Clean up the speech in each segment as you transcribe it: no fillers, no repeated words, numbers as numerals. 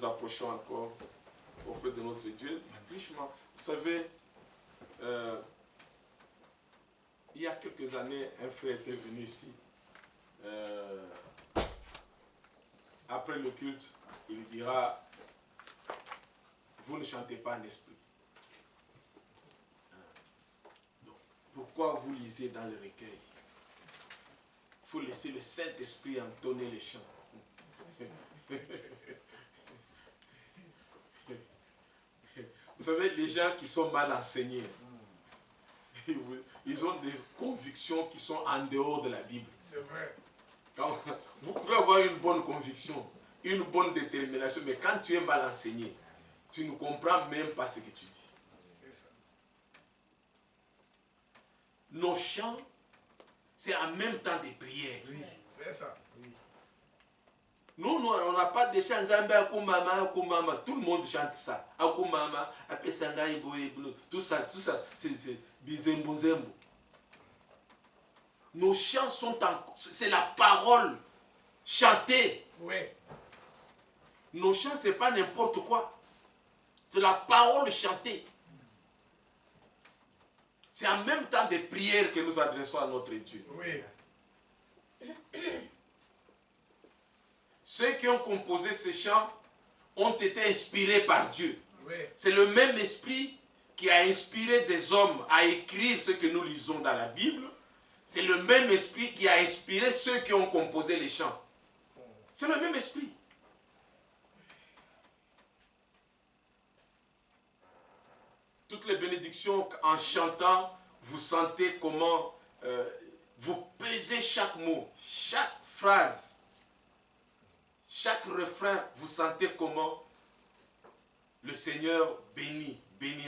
nous approchons encore auprès de notre Dieu, richement. Vous savez, il y a quelques années, un frère était venu ici. Après le culte, il dira, vous ne chantez pas en esprit. Donc, pourquoi vous lisez dans le recueil? Il faut laisser le Saint-Esprit entonner les chants. Vous savez, les gens qui sont mal enseignés, ils ont des convictions qui sont en dehors de la Bible. C'est vrai. Quand, vous pouvez avoir une bonne conviction, une bonne détermination, mais quand tu es mal enseigné, tu ne comprends même pas ce que tu dis. C'est ça. Nos chants, c'est en même temps des prières. Oui, c'est ça. Oui. Nous, on n'a pas de chants Zambé, Akumama, Akumama. Tout le monde chante ça. Akumama, Apesanga, tout ça, c'est Bizembo Zembo. Nos chants c'est la parole chantée. Oui. Nos chants, ce n'est pas n'importe quoi. C'est la parole chantée. C'est en même temps des prières que nous adressons à notre Dieu. Oui. Ceux qui ont composé ces chants ont été inspirés par Dieu. Oui. C'est le même esprit qui a inspiré des hommes à écrire ce que nous lisons dans la Bible. C'est le même esprit qui a inspiré ceux qui ont composé les chants. C'est le même esprit. Toutes les bénédictions, en chantant, vous sentez comment vous pesez chaque mot, chaque phrase, chaque refrain, vous sentez comment le Seigneur bénit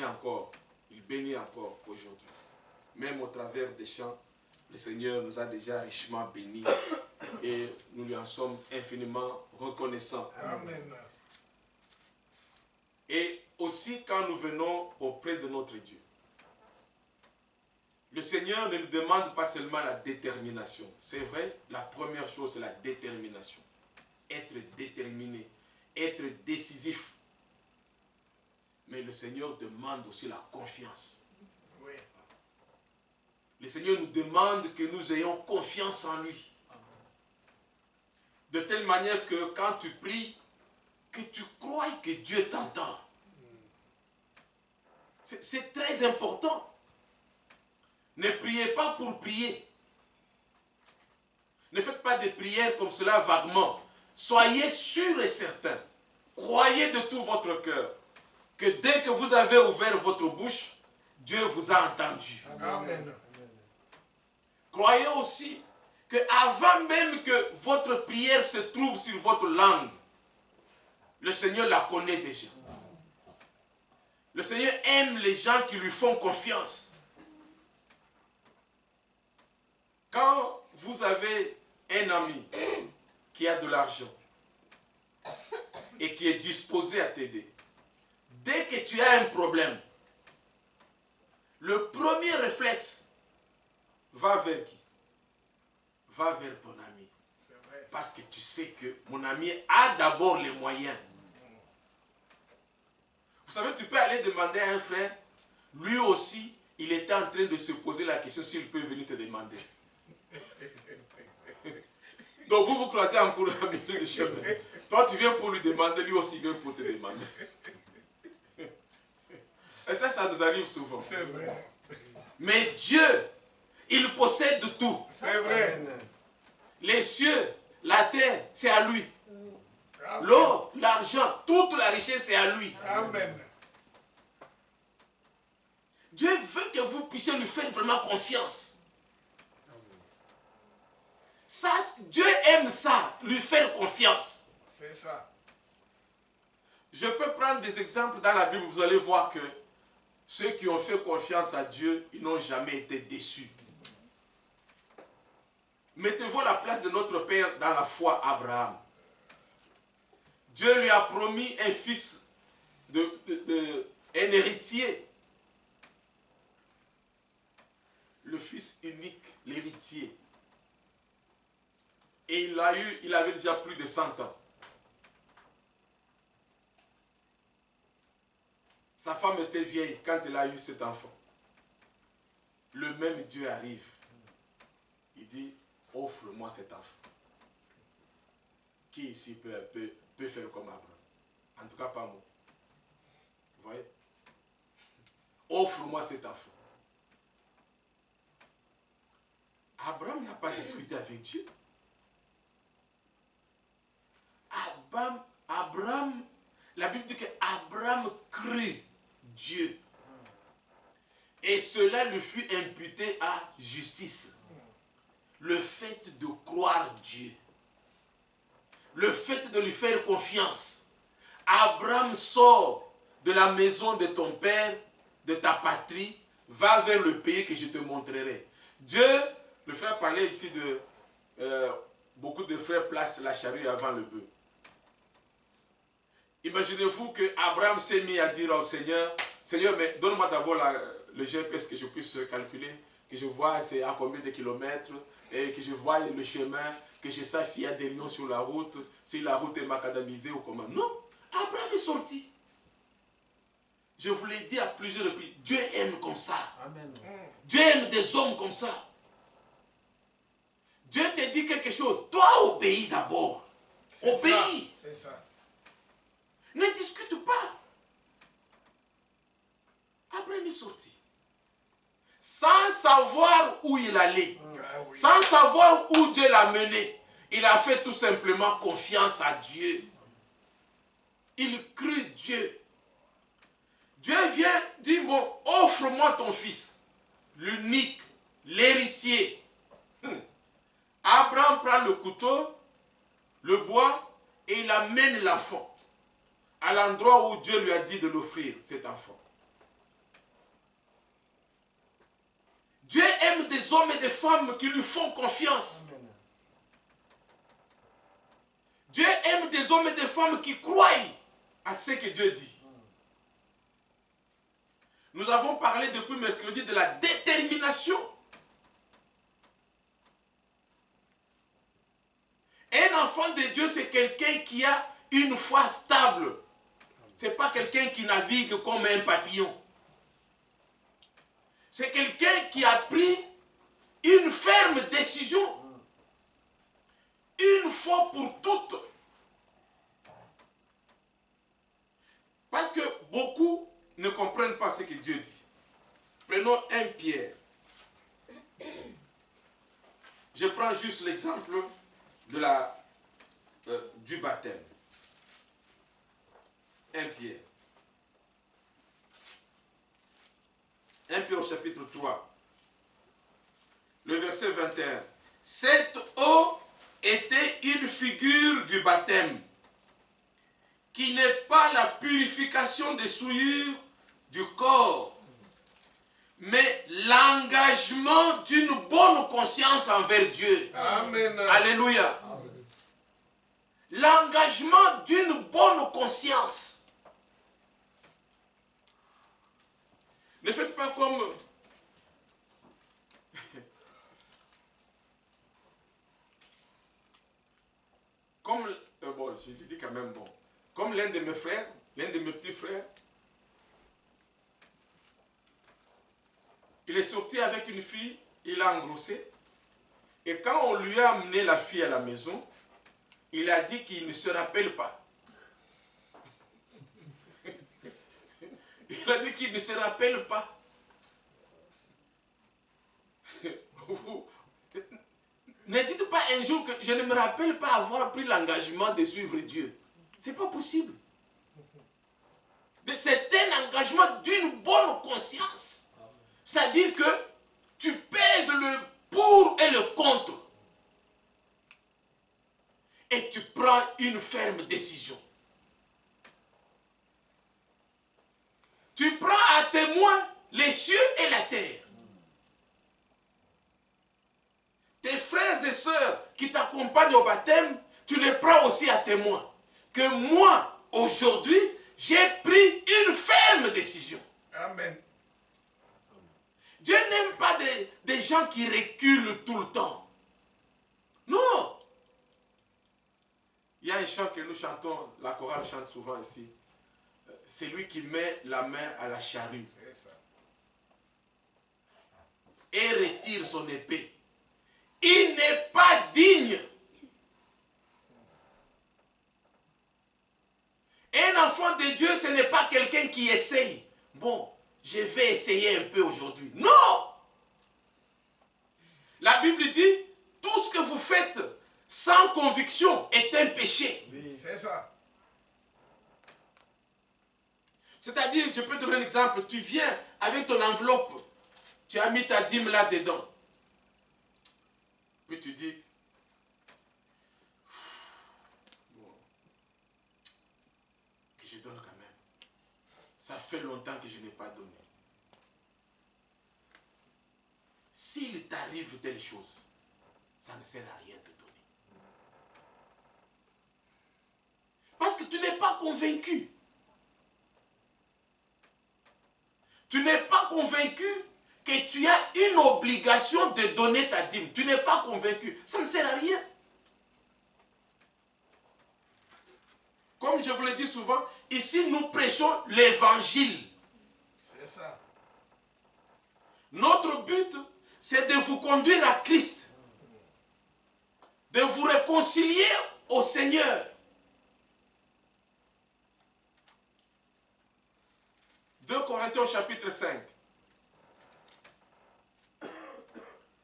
encore. Il bénit encore aujourd'hui. Même au travers des chants, le Seigneur nous a déjà richement bénis et nous lui en sommes infiniment reconnaissants. Amen. Et aussi quand nous venons auprès de notre Dieu, le Seigneur ne nous demande pas seulement la détermination. C'est vrai, la première chose c'est la détermination. Être déterminé, être décisif. Mais le Seigneur demande aussi la confiance. Oui. Le Seigneur nous demande que nous ayons confiance en lui. De telle manière que quand tu pries, que tu crois que Dieu t'entend. C'est très important. Ne priez pas pour prier. Ne faites pas des prières comme cela vaguement. Soyez sûrs et certains. Croyez de tout votre cœur que dès que vous avez ouvert votre bouche, Dieu vous a entendu. Amen. Croyez aussi que avant même que votre prière se trouve sur votre langue, le Seigneur la connaît déjà. Le Seigneur aime les gens qui lui font confiance. Quand vous avez un ami qui a de l'argent et qui est disposé à t'aider, dès que tu as un problème, le premier réflexe va vers qui? Va vers ton ami. Parce que tu sais que mon ami a d'abord les moyens. Vous savez, tu peux aller demander à un frère, lui aussi, il était en train de se poser la question s'il peut venir te demander. Donc vous vous croisez en cours à milieu de chemin. Toi tu viens pour lui demander, lui aussi vient pour te demander. Et ça nous arrive souvent. C'est vrai. Mais Dieu, il possède tout. C'est vrai. Les cieux, la terre, c'est à lui. Amen. L'or, l'argent, toute la richesse, c'est à lui. Amen. Dieu veut que vous puissiez lui faire vraiment confiance. Ça, Dieu aime ça, lui faire confiance. C'est ça. Je peux prendre des exemples dans la Bible, vous allez voir que ceux qui ont fait confiance à Dieu, ils n'ont jamais été déçus. Mettez-vous à la place de notre père dans la foi, Abraham. Dieu lui a promis un fils, un héritier. Le fils unique, l'héritier. Et il avait déjà plus de 100 ans. Sa femme était vieille quand elle a eu cet enfant. Le même Dieu arrive. Il dit, offre-moi cet enfant. Qui ici peut faire comme Abraham? En tout cas, pas moi. Vous voyez? Offre-moi cet enfant. Abraham n'a pas discuté avec Dieu. Abraham, la Bible dit qu'Abraham crut Dieu. Et cela lui fut imputé à justice. Le fait de croire Dieu. Le fait de lui faire confiance. Abraham sort de la maison de ton père, de ta patrie, va vers le pays que je te montrerai. Dieu, le frère parlait ici de... beaucoup de frères placent la charrue avant le bœuf. Imaginez-vous que Abraham s'est mis à dire au Seigneur, Seigneur, mais donne-moi d'abord le GPS que je puisse calculer, que je vois c'est à combien de kilomètres, et que je vois le chemin, que je sache s'il y a des lions sur la route, si la route est macadamisée ou comment. Non, Abraham est sorti. Je vous l'ai dit à plusieurs reprises, Dieu aime comme ça. Amen. Dieu aime des hommes comme ça. Dieu te dit quelque chose, toi obéis d'abord. Obéis. C'est ça. Ne discute pas. Abraham est sorti. Sans savoir où il allait. Ah oui. Sans savoir où Dieu l'a mené. Il a fait tout simplement confiance à Dieu. Il crut Dieu. Dieu vient dire, bon, offre-moi ton fils. L'unique, l'héritier. Abraham prend le couteau, le bois, et il amène l'enfant à l'endroit où Dieu lui a dit de l'offrir, cet enfant. Dieu aime des hommes et des femmes qui lui font confiance. Amen. Dieu aime des hommes et des femmes qui croient à ce que Dieu dit. Nous avons parlé depuis mercredi de la détermination. Un enfant de Dieu, c'est quelqu'un qui a une foi stable. Ce n'est pas quelqu'un qui navigue comme un papillon. C'est quelqu'un qui a pris une ferme décision. Une fois pour toutes. Parce que beaucoup ne comprennent pas ce que Dieu dit. Prenons 1 Pierre. Je prends juste l'exemple de du baptême. 1 Pierre. 1 Pierre au chapitre 3. Le verset 21. Cette eau était une figure du baptême, qui n'est pas la purification des souillures du corps, mais l'engagement d'une bonne conscience envers Dieu. Amen. Alléluia. L'engagement d'une bonne conscience. Ne faites pas comme... bon, je dis quand même bon. Comme l'un de mes frères, l'un de mes petits frères, il est sorti avec une fille, il a engrossé. Et quand on lui a amené la fille à la maison, il a dit qu'il ne se rappelle pas. Il a dit qu'il ne se rappelle pas. Ne dites pas un jour que je ne me rappelle pas avoir pris l'engagement de suivre Dieu. C'est pas possible. C'est un engagement d'une bonne conscience. C'est-à-dire que tu pèses le pour et le contre. Et tu prends une ferme décision. Tu prends à témoin les cieux et la terre. Tes frères et sœurs qui t'accompagnent au baptême, tu les prends aussi à témoin. Que moi, aujourd'hui, j'ai pris une ferme décision. Amen. Dieu n'aime pas des gens qui reculent tout le temps. Non. Il y a un chant que nous chantons, la chorale chante souvent ici. c'est lui qui met la main à la charrue C'est ça. et retire son épée. Il n'est pas digne. Un enfant de Dieu, ce n'est pas quelqu'un qui essaye. Bon, je vais essayer un peu aujourd'hui. Non! La Bible dit, tout ce que vous faites sans conviction est un péché. Oui. C'est ça. C'est-à-dire, je peux te donner un exemple. Tu viens avec ton enveloppe. Tu as mis ta dîme là-dedans. Puis tu dis, bon, que je donne quand même. Ça fait longtemps que je n'ai pas donné. S'il t'arrive telle chose, ça ne sert à rien de donner. Parce que tu n'es pas convaincu. Tu n'es pas convaincu que tu as une obligation de donner ta dîme. Tu n'es pas convaincu. Ça ne sert à rien. Comme je vous le dis souvent, ici nous prêchons l'évangile. C'est ça. Notre but, c'est de vous conduire à Christ. De vous réconcilier au Seigneur. 2 Corinthiens chapitre 5.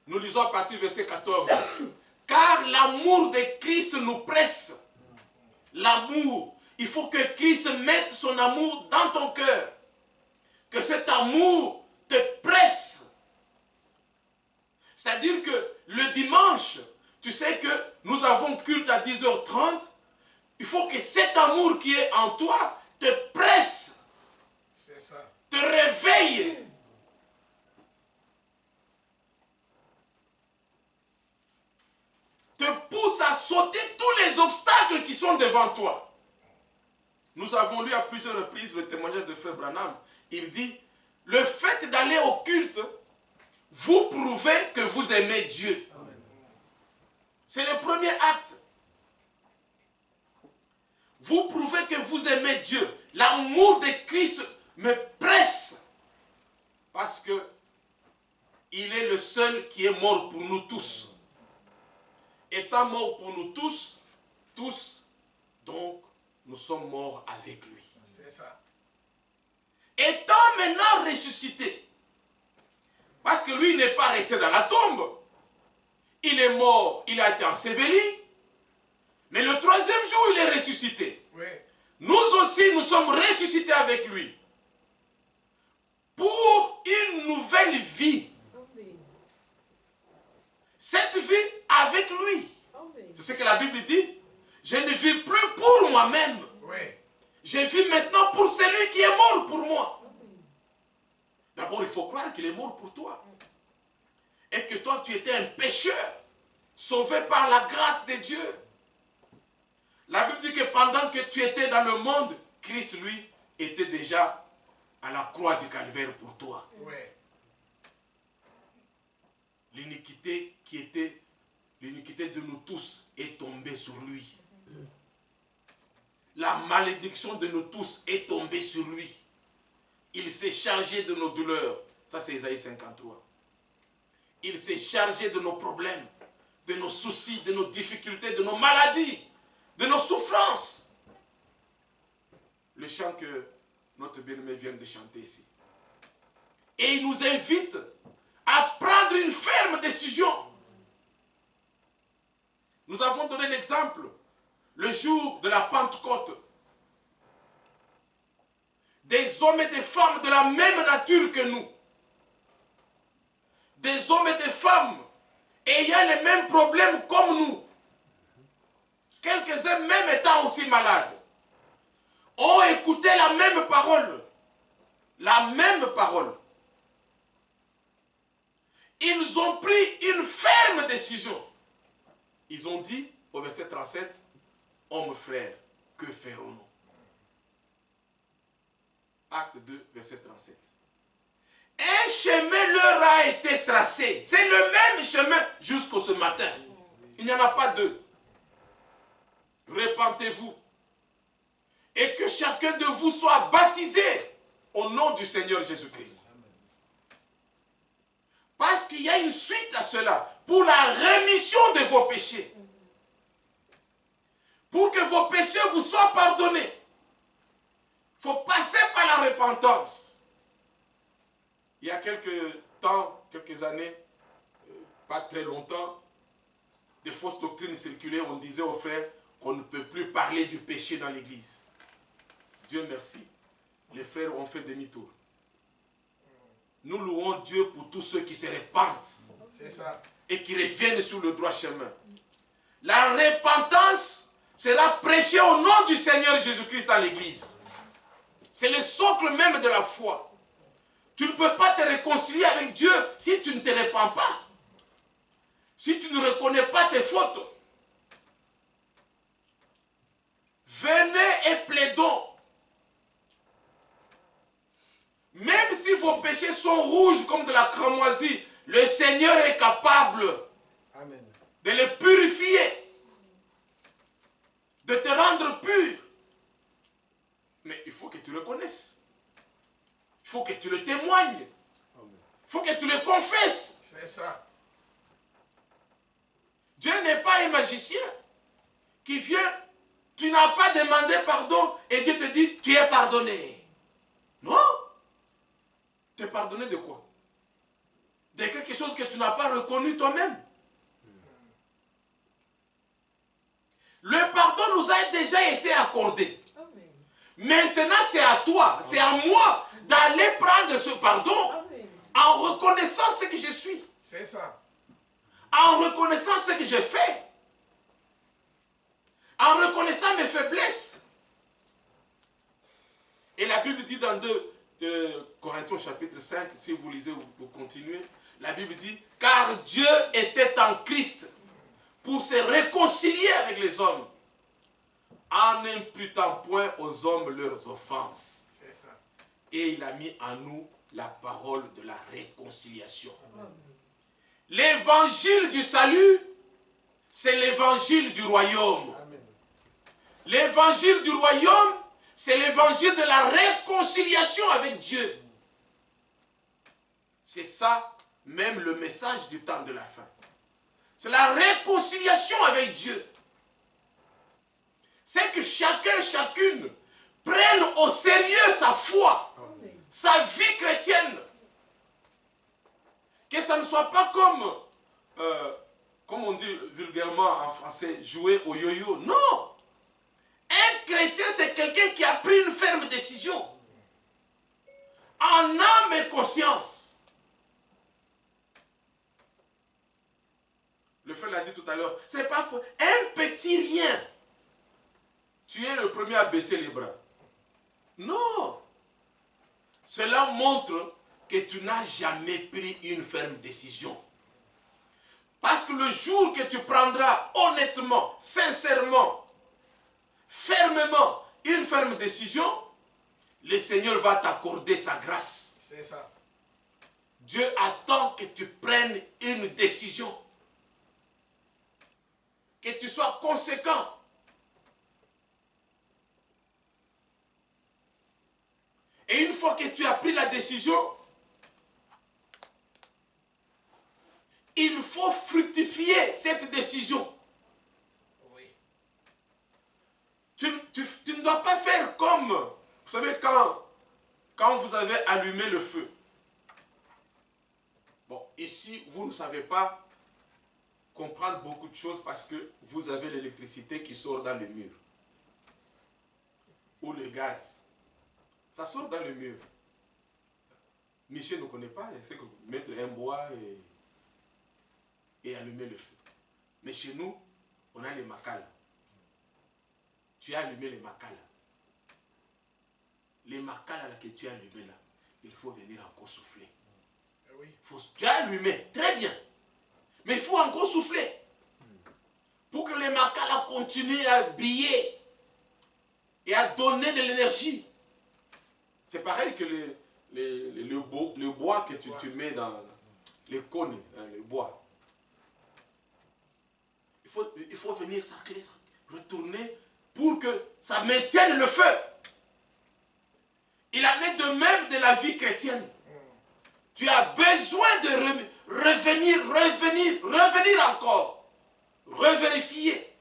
Nous lisons à partir du verset 14. Car l'amour de Christ nous presse. L'amour. Il faut que Christ mette son amour dans ton cœur. Que cet amour te presse. C'est-à-dire que le dimanche, tu sais que nous avons culte à 10h30. Il faut que cet amour qui est en toi te presse. C'est ça. Te réveille. Te pousse à sauter tous les obstacles qui sont devant toi. Nous avons lu à plusieurs reprises le témoignage de Frère Branham. Il dit, le fait d'aller au culte, vous prouvez que vous aimez Dieu. C'est le premier acte. Vous prouvez que vous aimez Dieu. L'amour de Christ me presse. Parce que il est le seul qui est mort pour nous tous. Étant mort pour nous tous, donc, nous sommes morts avec lui. C'est ça. Étant maintenant ressuscité, parce que lui n'est pas resté dans la tombe, il est mort, il a été enseveli, mais le troisième jour, il est ressuscité. Oui. Nous aussi, nous sommes ressuscités avec lui pour une nouvelle vie. Cette vie avec lui. C'est ce que la Bible dit. Je ne vis plus pour moi-même. Oui. Je vis maintenant pour celui qui est mort pour moi. D'abord, il faut croire qu'il est mort pour toi. Et que toi, tu étais un pécheur, sauvé par la grâce de Dieu. La Bible dit que pendant que tu étais dans le monde, Christ, lui, était déjà à la croix du calvaire pour toi. Oui. L'iniquité qui était l'iniquité de nous tous est tombée sur lui. La malédiction de nous tous est tombée sur lui. Il s'est chargé de nos douleurs. Ça, c'est Ésaïe 53. Il s'est chargé de nos problèmes, de nos soucis, de nos difficultés, de nos maladies, de nos souffrances. Le chant que notre bien-aimé vient de chanter ici. Et il nous invite à prendre une ferme décision. Nous avons donné l'exemple le jour de la Pentecôte. Des hommes et des femmes de la même nature que nous. Des hommes et des femmes ayant les mêmes problèmes comme nous. Quelques-uns même étant aussi malades. Ont écouté la même parole. La même parole. Ils ont pris une ferme décision. Ils ont dit au verset 37, hommes frères, que ferons-nous? Acte 2, verset 37. Un chemin leur a été tracé. C'est le même chemin jusqu'au ce matin. Il n'y en a pas deux. Repentez-vous et que chacun de vous soit baptisé au nom du Seigneur Jésus-Christ. Parce qu'il y a une suite à cela, pour la rémission de vos péchés. Pour que vos péchés vous soient pardonnés. Il faut passer par la repentance. Il y a quelques temps, quelques années, pas très longtemps, des fausses doctrines circulaient. On disait aux frères qu'on ne peut plus parler du péché dans l'église. Dieu merci, les frères ont fait demi-tour. Nous louons Dieu pour tous ceux qui se répandent. C'est ça. Et qui reviennent sur le droit chemin. La repentance sera prêchée au nom du Seigneur Jésus-Christ dans l'église. C'est le socle même de la foi. Tu ne peux pas te réconcilier avec Dieu si tu ne te répands pas. Si tu ne reconnais pas tes fautes. Venez et plaidons. Même si vos péchés sont rouges comme de la cramoisie, le Seigneur est capable Amen. de les purifier, de te rendre pur. Mais il faut que tu le connaisses. Il faut que tu le témoignes. Il faut que tu le confesses. C'est ça. Dieu n'est pas un magicien qui vient, tu n'as pas demandé pardon et Dieu te dit, tu es pardonné. Non. Tu es pardonné de quoi? De quelque chose que tu n'as pas reconnu toi-même. Le pardon nous a déjà été accordé. Amen. Maintenant, c'est à toi, c'est à moi d'aller prendre ce pardon Amen. en reconnaissant ce que je suis, C'est ça. en reconnaissant ce que j'ai fait, en reconnaissant mes faiblesses. Et la Bible dit dans 2 Corinthiens chapitre 5, si vous lisez, vous continuez, la Bible dit, car Dieu était en Christ pour se réconcilier avec les hommes, en n'imputant point aux hommes leurs offenses. C'est ça. Et il a mis en nous la parole de la réconciliation. Amen. L'évangile du salut, c'est l'évangile du royaume. Amen. L'évangile du royaume, c'est l'évangile de la réconciliation avec Dieu. C'est ça, même le message du temps de la fin. C'est la réconciliation avec Dieu. C'est que chacun, chacune prenne au sérieux sa foi, Amen. sa vie chrétienne. Que ça ne soit pas comme on dit vulgairement en français, jouer au yo-yo. Non! Un chrétien, c'est quelqu'un qui a pris une ferme décision. En âme et conscience. Le frère l'a dit tout à l'heure, c'est pas pour un petit rien. Tu es le premier à baisser les bras. Non! Cela montre que tu n'as jamais pris une ferme décision. Parce que le jour que tu prendras honnêtement, sincèrement, fermement une ferme décision, le Seigneur va t'accorder sa grâce. C'est ça. Dieu attend que tu prennes une décision. Que tu sois conséquent. Et une fois que tu as pris la décision, il faut fructifier cette décision. Oui. Tu ne dois pas faire comme, vous savez, quand vous avez allumé le feu. Bon, ici, vous ne savez pas comprendre beaucoup de choses parce que vous avez l'électricité qui sort dans le mur. Ou le gaz. Ça sort dans le mur. Michel ne connaît pas, c'est que mettre un bois et allumer le feu. Mais chez nous, on a les macales. Tu as allumé les macales. Les macales que tu as allumées là, il faut venir encore souffler. Oui. Tu as allumé, très bien. Mais il faut encore souffler. Pour que les macales continuent à briller et à donner de l'énergie. C'est pareil que le bois que tu mets dans les cônes, le bois. Il faut venir s'arcler, retourner pour que ça maintienne le feu. Il en est de même de la vie chrétienne. Tu as besoin de revenir encore. Revérifier.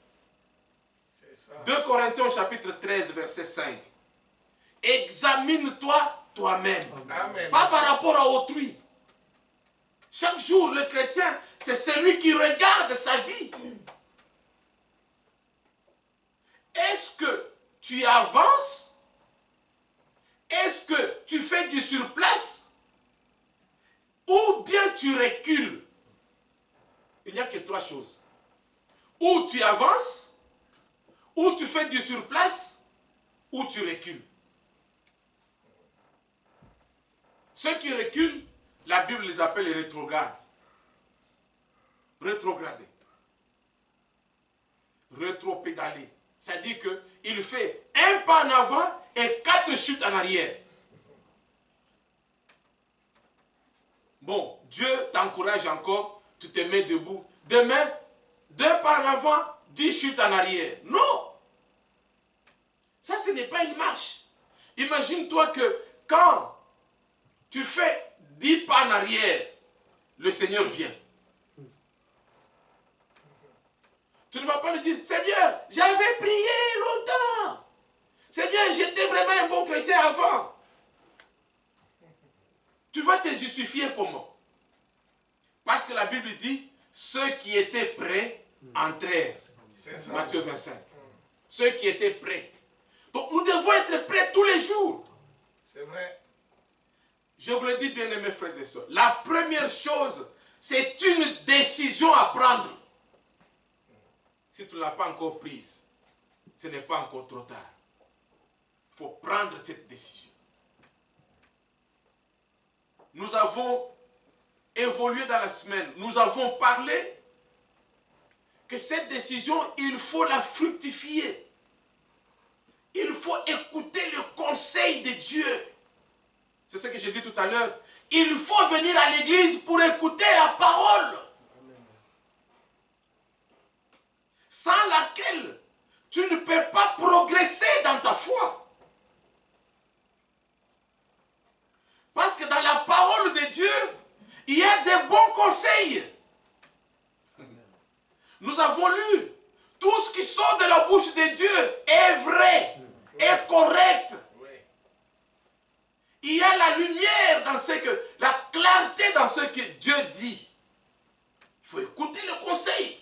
C'est ça. 2 Corinthiens chapitre 13 verset 5. Examine-toi toi-même. Amen. Pas par rapport à autrui. Chaque jour, le chrétien, c'est celui qui regarde sa vie. Est-ce que tu avances? Est-ce que tu fais du surplace? Ou bien tu recules? Il n'y a que 3 choses. Ou tu avances, ou tu fais du surplace, ou tu recules. Ceux qui reculent, la Bible les appelle les rétrogrades. Rétrograder. Rétropédaler. C'est-à-dire qu'il fait un pas en avant et 4 chutes en arrière. Bon, Dieu t'encourage encore, tu te mets debout. Demain, 2 pas en avant, 10 chutes en arrière. Non! Ça, ce n'est pas une marche. Imagine-toi que quand tu fais 10 pas en arrière, le Seigneur vient. Tu ne vas pas lui dire, Seigneur, j'avais prié longtemps. Seigneur, j'étais vraiment un bon chrétien avant. Tu vas te justifier comment? Parce que la Bible dit, ceux qui étaient prêts entrèrent. C'est ça. Matthieu 25. Ceux qui étaient prêts. Donc nous devons être prêts tous les jours. C'est vrai. Je vous le dis, bien-aimés frères et sœurs, la première chose, c'est une décision à prendre. Si tu ne l'as pas encore prise, ce n'est pas encore trop tard. Il faut prendre cette décision. Nous avons évolué dans la semaine. Nous avons parlé que cette décision, il faut la fructifier. Il faut écouter le conseil de Dieu. C'est ce que j'ai dit tout à l'heure. Il faut venir à l'église pour écouter la parole. Sans laquelle tu ne peux pas progresser dans ta foi. Parce que dans la parole de Dieu, il y a des bons conseils. Nous avons lu, tout ce qui sort de la bouche de Dieu est vrai, est correct. Il y a la lumière dans ce que, la clarté dans ce que Dieu dit. Il faut écouter le conseil.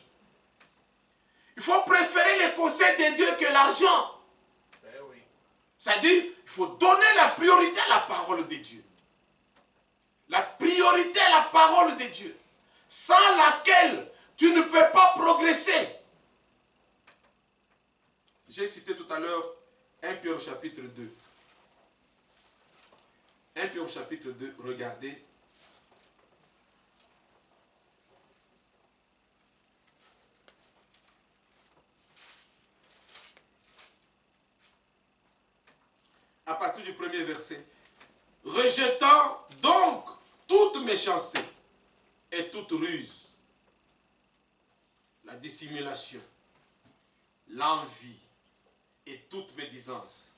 Il faut préférer les conseils de Dieu que l'argent. Oui. C'est-à-dire, il faut donner la priorité à la parole de Dieu. La priorité à la parole de Dieu, sans laquelle tu ne peux pas progresser. J'ai cité tout à l'heure 1 Pierre au chapitre 2. 1 Pierre au chapitre 2, regardez. À partir du premier verset. Rejetant donc toute méchanceté et toute ruse, la dissimulation, l'envie et toute médisance.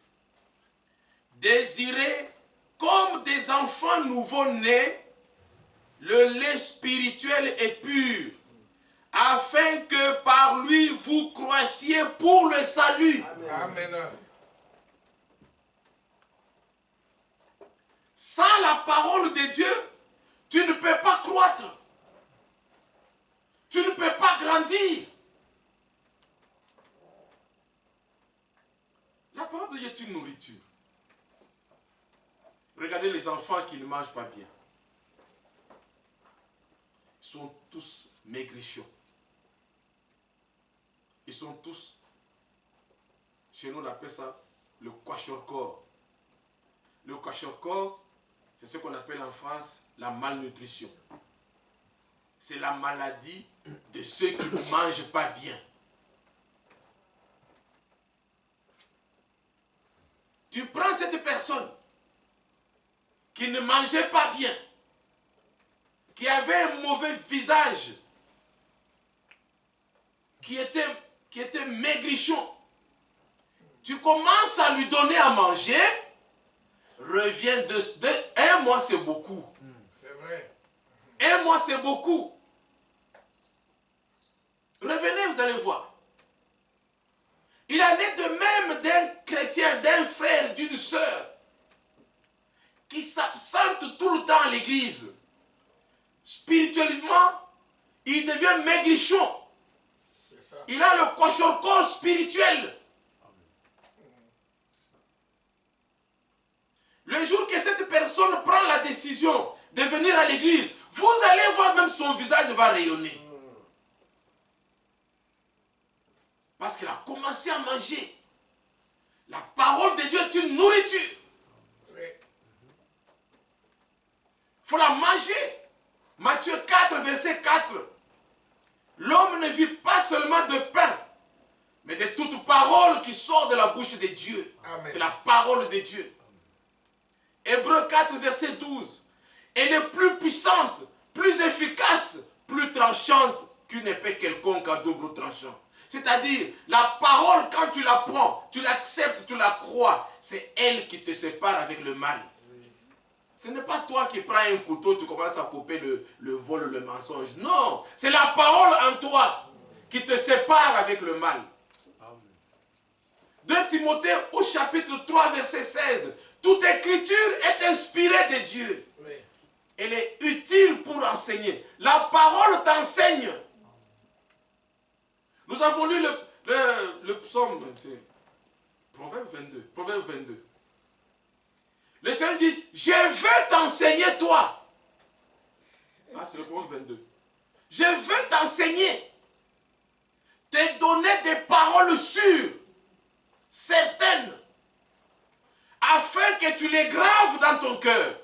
Désirez comme des enfants nouveau-nés le lait spirituel et pur, afin que par lui vous croissiez pour le salut. Amen. Sans la parole de Dieu, tu ne peux pas croître. Tu ne peux pas grandir. La parole de Dieu est une nourriture. Regardez les enfants qui ne mangent pas bien. Ils sont tous maigrichons. Ils sont tous, chez nous on appelle ça le kwashiorkor. Le kwashiorkor, c'est ce qu'on appelle en France la malnutrition. C'est la maladie de ceux qui ne mangent pas bien. Tu prends cette personne qui ne mangeait pas bien, qui avait un mauvais visage, qui était maigrichon. tu commences à lui donner à manger, reviens un mois c'est beaucoup. C'est vrai. Un mois c'est beaucoup. Revenez, vous allez voir. Il en est de même d'un chrétien, d'un frère, d'une sœur, qui s'absente tout le temps à l'église. Spirituellement, il devient maigrichon. C'est ça. Il a le cochon-corps spirituel. Le jour que cette personne prend la décision de venir à l'église, vous allez voir même son visage va rayonner. Parce qu'il a commencé à manger. La parole de Dieu est une nourriture. Oui. Il faut la manger. Matthieu 4, verset 4. L'homme ne vit pas seulement de pain, mais de toute parole qui sort de la bouche de Dieu. Amen. C'est la parole de Dieu. Hébreux 4, verset 12. Elle est plus puissante, plus efficace, plus tranchante qu'une épée quelconque à double tranchant. C'est-à-dire, la parole, quand tu la prends, tu l'acceptes, tu la crois, c'est elle qui te sépare avec le mal. Ce n'est pas toi qui prends un couteau, tu commences à couper le vol, le mensonge. Non, c'est la parole en toi qui te sépare avec le mal. 2 Timothée au chapitre 3, verset 16. Toute écriture est inspirée de Dieu. Oui. Elle est utile pour enseigner. La parole t'enseigne. Nous avons lu le psaume, c'est Proverbe 22. Proverbe 22. Le Seigneur dit, je veux t'enseigner toi. Ah, c'est le Proverbe 22. Je veux t'enseigner. Te donner des paroles sûres, certaines, afin que tu les graves dans ton cœur.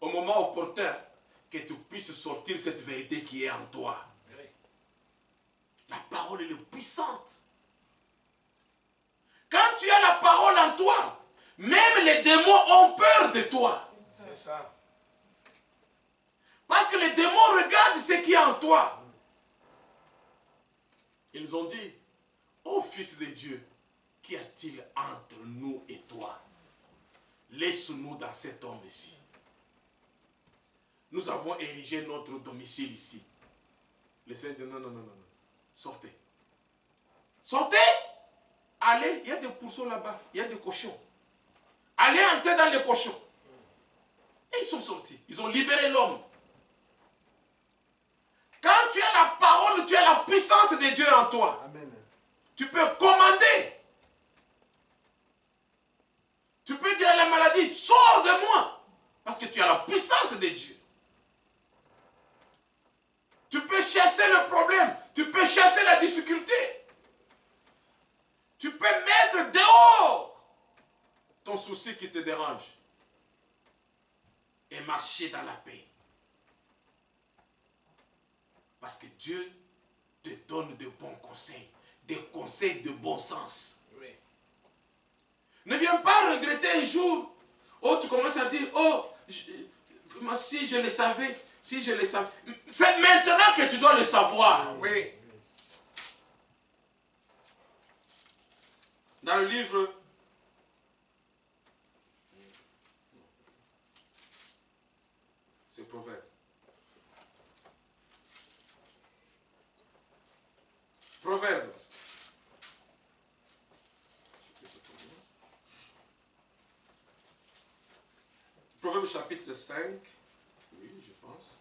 Au moment opportun, que tu puisses sortir cette vérité qui est en toi. Oui. La parole elle est puissante. Quand tu as la parole en toi, même les démons ont peur de toi. C'est ça. Parce que les démons regardent ce qui est en toi. Ils ont dit, ô Fils de Dieu, qu'y a-t-il entre nous et toi? Laisse-nous dans cet homme ici. Nous avons érigé notre domicile ici. Le Seigneur dit, non, non, non, non, non. Sortez. Sortez. Allez, il y a des pourceaux là-bas, il y a des cochons. Allez entrer dans les cochons. Et ils sont sortis. Ils ont libéré l'homme. Quand tu as la parole, tu as la puissance de Dieu en toi. Amen. Tu peux commander. Tu peux dire à la maladie, sors de moi. Parce que tu as la puissance de Dieu. Tu peux chasser le problème. Tu peux chasser la difficulté. Tu peux mettre dehors ton souci qui te dérange. Et marcher dans la paix. Parce que Dieu te donne de bons conseils. Des conseils de bon sens. Oui. Ne viens pas regretter un jour. Oh, tu commences à dire, oh, si je le savais, si je le savais. C'est maintenant que tu dois le savoir. Oui. Dans le livre c'est Proverbe. Proverbe. Proverbe chapitre 5. Oui, je pense.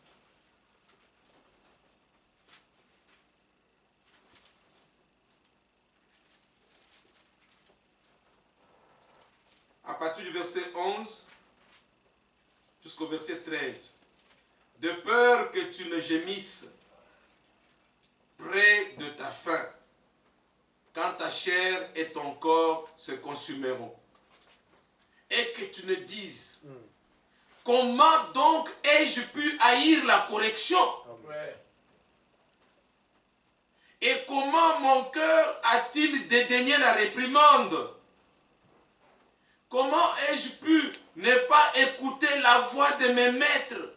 À partir du verset 11 jusqu'au verset 13. De peur que tu ne gémisses près de ta faim, quand ta chair et ton corps se consumeront. Et que tu ne dises, comment donc ai-je pu haïr la correction? Ouais. Et comment mon cœur a-t-il dédaigné la réprimande? Comment ai-je pu ne pas écouter la voix de mes maîtres?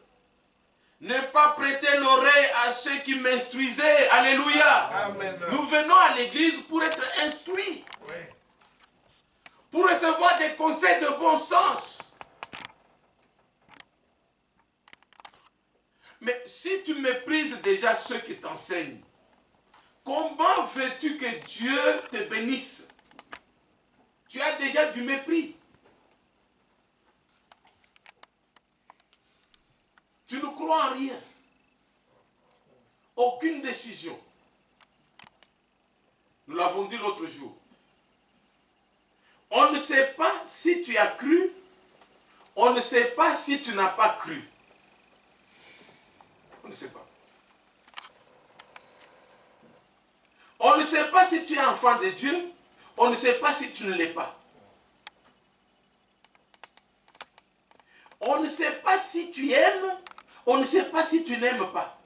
Ne pas prêter l'oreille à ceux qui m'instruisaient. Alléluia. Amen. Nous venons à l'église pour être instruits. Oui. pour recevoir des conseils de bon sens. Mais si tu méprises déjà ceux qui t'enseignent, comment veux-tu que Dieu te bénisse? Tu as déjà du mépris. Tu ne crois en rien. Aucune décision. Nous l'avons dit l'autre jour. On ne sait pas si tu as cru. On ne sait pas si tu n'as pas cru. On ne sait pas. On ne sait pas si tu es enfant de Dieu. On ne sait pas si tu ne l'es pas. On ne sait pas si tu aimes. On ne sait pas si tu n'aimes pas.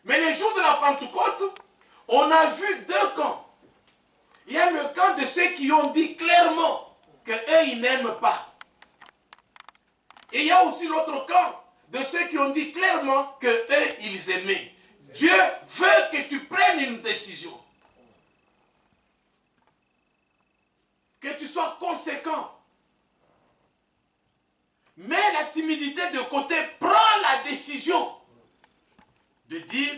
Mais les jours de la Pentecôte, on a vu deux camps. Il y a le camp de ceux qui ont dit clairement qu'eux, ils n'aiment pas. Et il y a aussi l'autre camp de ceux qui ont dit clairement qu'eux, ils aimaient. Dieu veut que tu prennes une décision. Que tu sois conséquent. Mets la timidité de côté, prends la décision de dire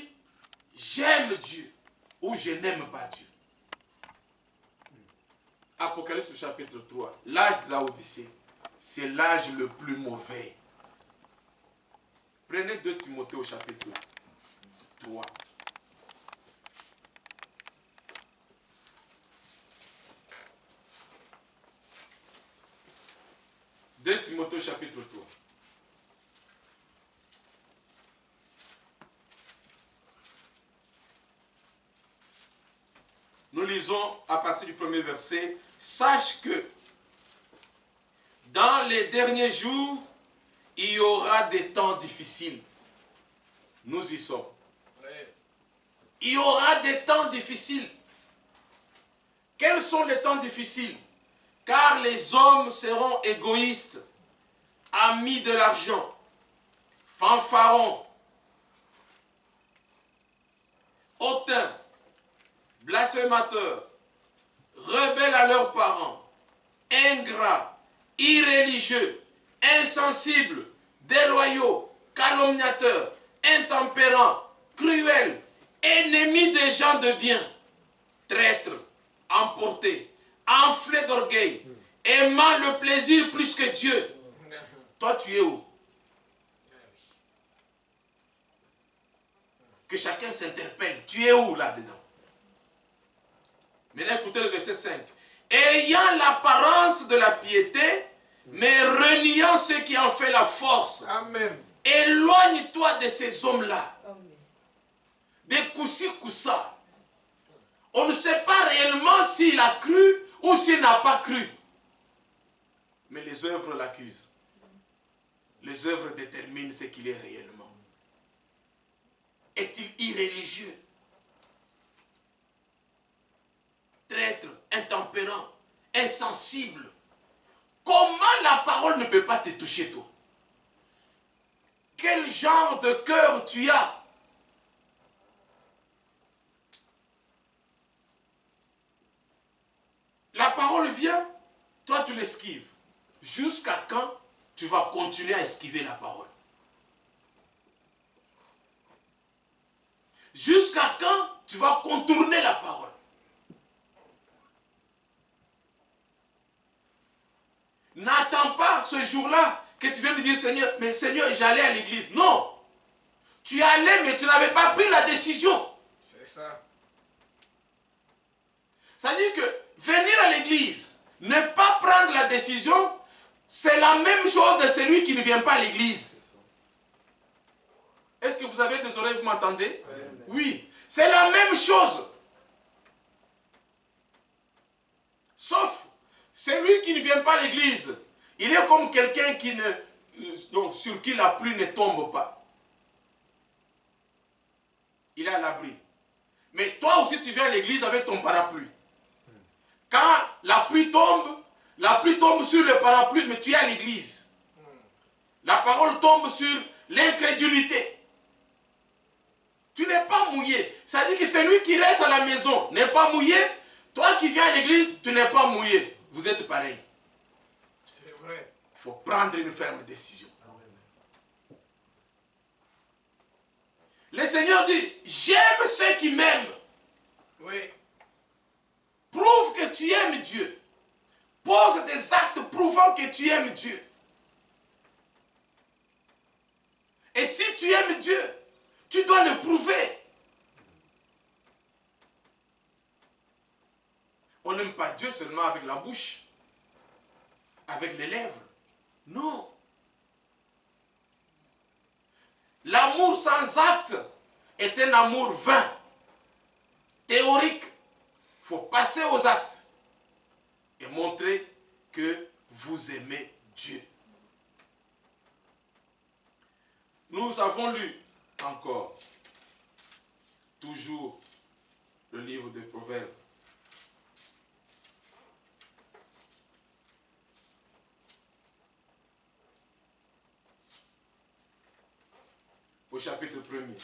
j'aime Dieu ou je n'aime pas Dieu. Apocalypse chapitre 3, l'âge de la Odyssée, c'est l'âge le plus mauvais. Prenez 2 Timothée au chapitre 3. De Timothée chapitre 3. Nous lisons à partir du premier verset. Sache que dans les derniers jours, il y aura des temps difficiles. Nous y sommes. Il y aura des temps difficiles. Quels sont les temps difficiles? Car les hommes seront égoïstes, amis de l'argent, fanfarons, hautains, blasphémateurs, rebelles à leurs parents, ingrats, irréligieux, insensibles, déloyaux, calomniateurs, intempérants, cruels, ennemis des gens de bien, traîtres, emportés, enflés d'orgueil, aimant le plaisir plus que Dieu. Toi, tu es où? Que chacun s'interpelle. Tu es où là-dedans? Maintenant, écoutez le verset 5. Ayant l'apparence de la piété, mais reniant ceux qui en fait la force. Amen. Éloigne-toi de ces hommes-là. Des koussi-koussa. On ne sait pas réellement s'il a cru ou s'il n'a pas cru. Mais les œuvres l'accusent. Les œuvres déterminent ce qu'il est réellement. Est-il irréligieux? Traître, intempérant, insensible. Comment la parole ne peut pas te toucher, toi? Quel genre de cœur tu as? La parole vient, toi tu l'esquives. Jusqu'à quand tu vas continuer à esquiver la parole? Jusqu'à quand tu vas contourner la parole? N'attends pas ce jour-là que tu viennes me dire, Seigneur, mais Seigneur, j'allais à l'église. Non. Tu allais, mais tu n'avais pas pris la décision. C'est ça. C'est-à-dire que venir à l'église, ne pas prendre la décision, c'est la même chose de celui qui ne vient pas à l'église. Est-ce que vous avez des oreilles, vous m'entendez? Oui. C'est la même chose. Sauf celui qui ne vient pas à l'église, il est comme quelqu'un qui donc, sur qui la pluie ne tombe pas. Il est à l'abri. Mais toi aussi tu viens à l'église avec ton parapluie. Quand la pluie tombe sur le parapluie, mais tu es à l'église. La parole tombe sur l'incrédulité. Tu n'es pas mouillé. Ça dit que celui qui reste à la maison n'est pas mouillé. Toi qui viens à l'église, tu n'es pas mouillé. Vous êtes pareil. C'est vrai. Il faut prendre une ferme décision. Le Seigneur dit, j'aime ceux qui m'aiment. Oui. Prouve que tu aimes Dieu. Pose des actes prouvant que tu aimes Dieu. Et si tu aimes Dieu, tu dois le prouver. On n'aime pas Dieu seulement avec la bouche, avec les lèvres. Non. L'amour sans acte est un amour vain, théorique. Il faut passer aux actes et montrer que vous aimez Dieu. Nous avons lu encore, toujours, le livre des Proverbes. Au chapitre 1er.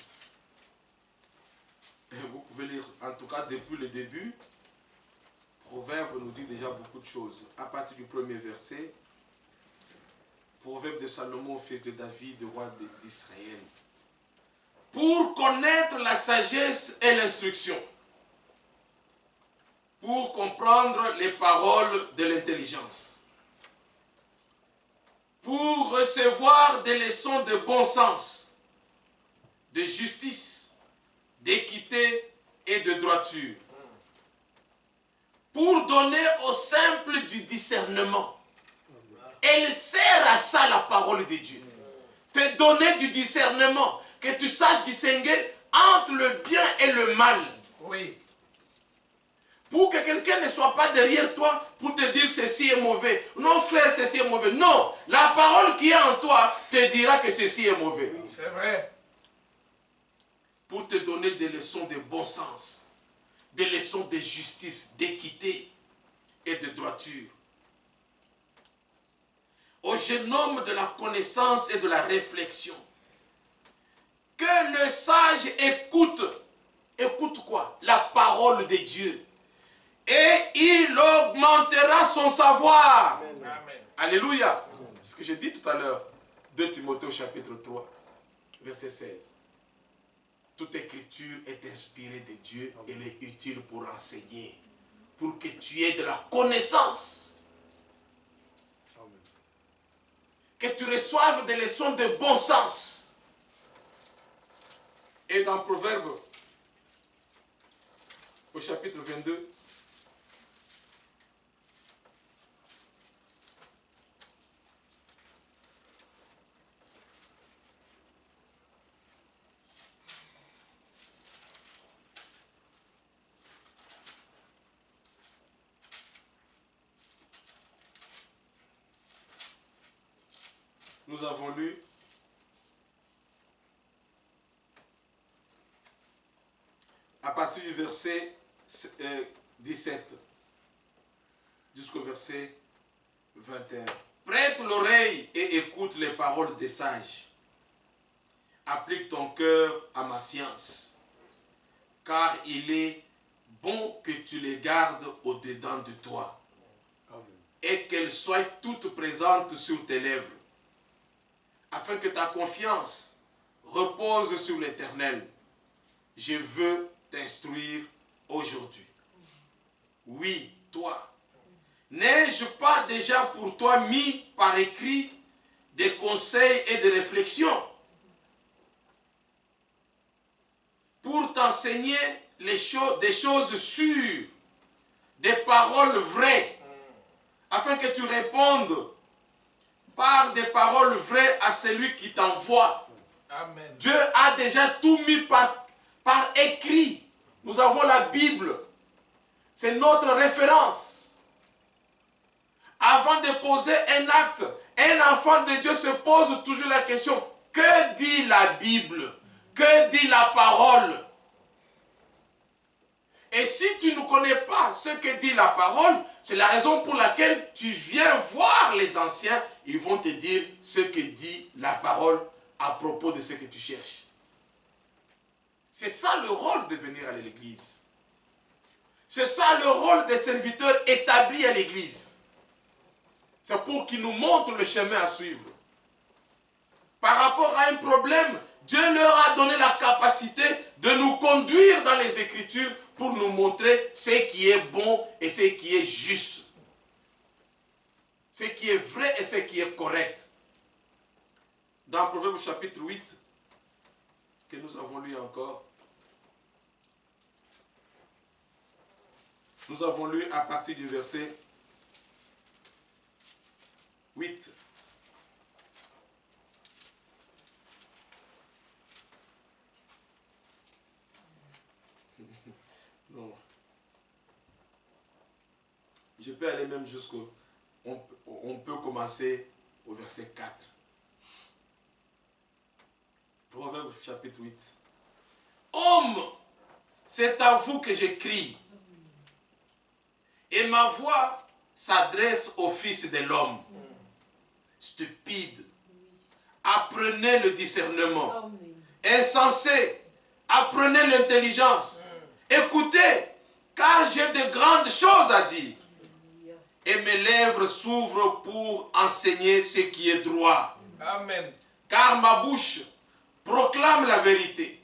Vous pouvez lire, en tout cas depuis le début, Proverbe nous dit déjà beaucoup de choses. À partir du premier verset, Proverbe de Salomon, fils de David, roi d'Israël. Pour connaître la sagesse et l'instruction, pour comprendre les paroles de l'intelligence, pour recevoir des leçons de bon sens, de justice, d'équité et de droiture, pour donner aux simples du discernement. Elle sert à ça la parole de Dieu. Te donner du discernement, que tu saches distinguer entre le bien et le mal. Oui. Pour que quelqu'un ne soit pas derrière toi pour te dire ceci est mauvais. Non frère, ceci est mauvais. Non, la parole qui est en toi te dira que ceci est mauvais. C'est vrai. Pour te donner des leçons de bon sens, des leçons de justice, d'équité et de droiture. Au jeune homme de la connaissance et de la réflexion, que le sage écoute. Écoute quoi? La parole de Dieu. Et il augmentera son savoir. Amen. Alléluia. C'est ce que j'ai dit tout à l'heure. 2 Timothée au chapitre 3, verset 16. Toute écriture est inspirée de Dieu. Elle est utile pour enseigner. Pour que tu aies de la connaissance. Que tu reçoives des leçons de bon sens. Et dans Proverbe, au chapitre 22, nous avons lu à partir du verset 17 jusqu'au verset 21. Prête l'oreille et écoute les paroles des sages. Applique ton cœur à ma science, car il est bon que tu les gardes au-dedans de toi. Amen. Et qu'elles soient toutes présentes sur tes lèvres, afin que ta confiance repose sur l'Éternel. Je veux t'instruire aujourd'hui. Oui, toi. N'ai-je pas déjà pour toi mis par écrit des conseils et des réflexions pour t'enseigner des choses sûres, des paroles vraies, afin que tu répondes par des paroles vraies à celui qui t'envoie. Amen. Dieu a déjà tout mis par écrit. Nous avons la Bible. C'est notre référence. Avant de poser un acte, un enfant de Dieu se pose toujours la question, que dit la Bible? Que dit la parole? Et si tu ne connais pas ce que dit la parole, c'est la raison pour laquelle tu viens voir les anciens. Ils vont te dire ce que dit la parole à propos de ce que tu cherches. C'est ça le rôle de venir à l'église. C'est ça le rôle des serviteurs établis à l'église. C'est pour qu'ils nous montrent le chemin à suivre. Par rapport à un problème, Dieu leur a donné la capacité de nous conduire dans les Écritures pour nous montrer ce qui est bon et ce qui est juste. Ce qui est vrai et ce qui est correct. Dans Proverbe chapitre 8, que nous avons lu encore, nous avons lu à partir du verset 8. Non. Je peux aller même jusqu'au... On peut commencer au verset 4. Proverbe chapitre 8. Homme, c'est à vous que j'écris. Et ma voix s'adresse au Fils de l'homme. Stupide, apprenez le discernement. Insensé, apprenez l'intelligence. Écoutez, car j'ai de grandes choses à dire. Et mes lèvres s'ouvrent pour enseigner ce qui est droit. Amen. Car ma bouche proclame la vérité.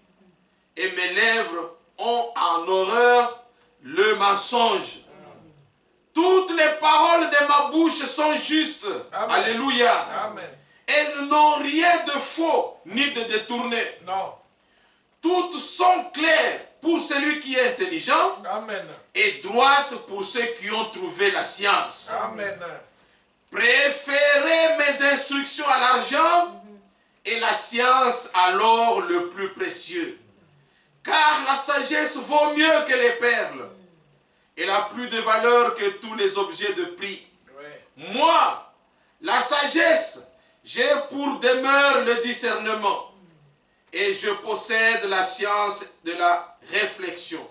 Et mes lèvres ont en horreur le mensonge. Toutes les paroles de ma bouche sont justes. Amen. Alléluia. Amen. Elles n'ont rien de faux ni de détourné. Non. Toutes sont claires pour celui qui est intelligent Amen. et droites pour ceux qui ont trouvé la science. Amen. Préférez mes instructions à l'argent et la science à l'or le plus précieux. Car la sagesse vaut mieux que les perles. Elle a plus de valeur que tous les objets de prix. Ouais. Moi, la sagesse, j'ai pour demeure le discernement. Et je possède la science de la réflexion.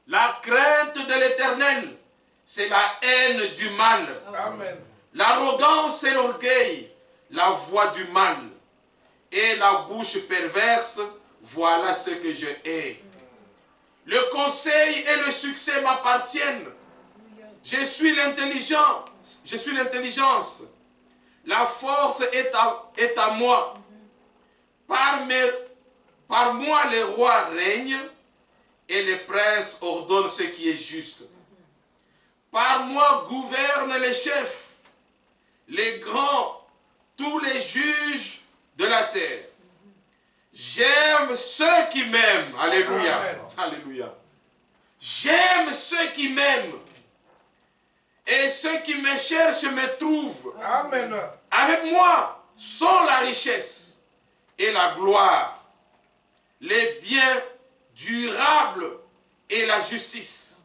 La crainte de l'Éternel, c'est la haine du mal. Amen. L'arrogance et l'orgueil, la voix du mal. Et la bouche perverse, voilà ce que je hais. Le conseil et le succès m'appartiennent. Je suis l'intelligence. Je suis l'intelligence. La force est à moi. Par moi, les rois règnent et les princes ordonnent ce qui est juste. Par moi gouvernent les chefs, les grands, tous les juges de la terre. J'aime ceux qui m'aiment. Alléluia. Amen. Alléluia. J'aime ceux qui m'aiment. Et ceux qui me cherchent me trouvent. Amen. Avec moi sont la richesse et la gloire, les biens durables et la justice.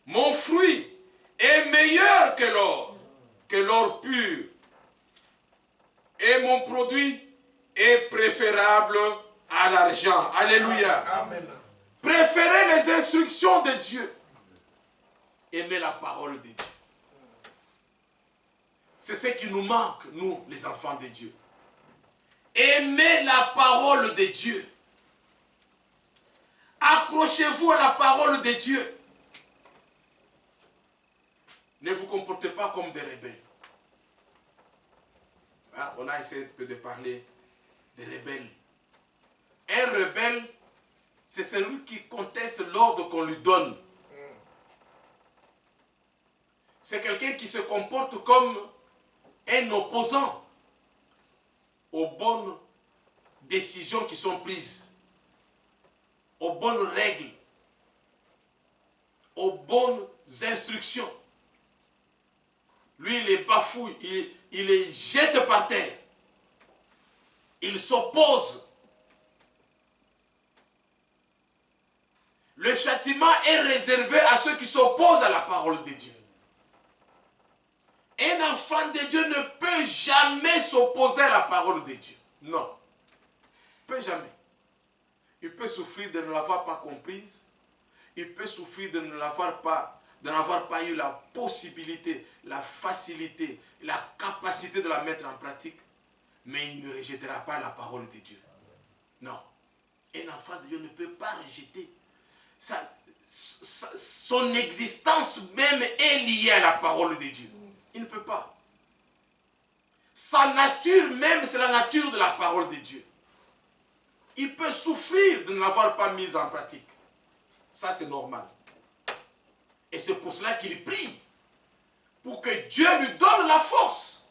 Mon fruit est meilleur que l'or pur. Et mon produit est préférable à l'argent. Alléluia. Amen. Préférez les instructions de Dieu. Aimez la parole de Dieu. C'est ce qui nous manque, nous, les enfants de Dieu. Aimez la parole de Dieu. Accrochez-vous à la parole de Dieu. Ne vous comportez pas comme des rebelles. Hein, on a essayé de parler des rebelles. Un rebelle, c'est celui qui conteste l'ordre qu'on lui donne. C'est quelqu'un qui se comporte comme un opposant aux bonnes décisions qui sont prises, aux bonnes règles, aux bonnes instructions. Lui, il les bafouille, il les jette par terre. Il s'oppose. Le châtiment est réservé à ceux qui s'opposent à la parole de Dieu. Un enfant de Dieu ne peut jamais s'opposer à la parole de Dieu. Non. Il ne peut jamais. Il peut souffrir de ne l'avoir pas comprise. Il peut souffrir de n'avoir pas eu la possibilité, la facilité, la capacité de la mettre en pratique. Mais il ne rejettera pas la parole de Dieu. Non. Un enfant de Dieu ne peut pas rejeter. Son existence même est liée à la parole de Dieu. Il ne peut pas. Sa nature même, c'est la nature de la parole de Dieu. Il peut souffrir de ne l'avoir pas mise en pratique. Ça, c'est normal. Et c'est pour cela qu'il prie. Pour que Dieu lui donne la force.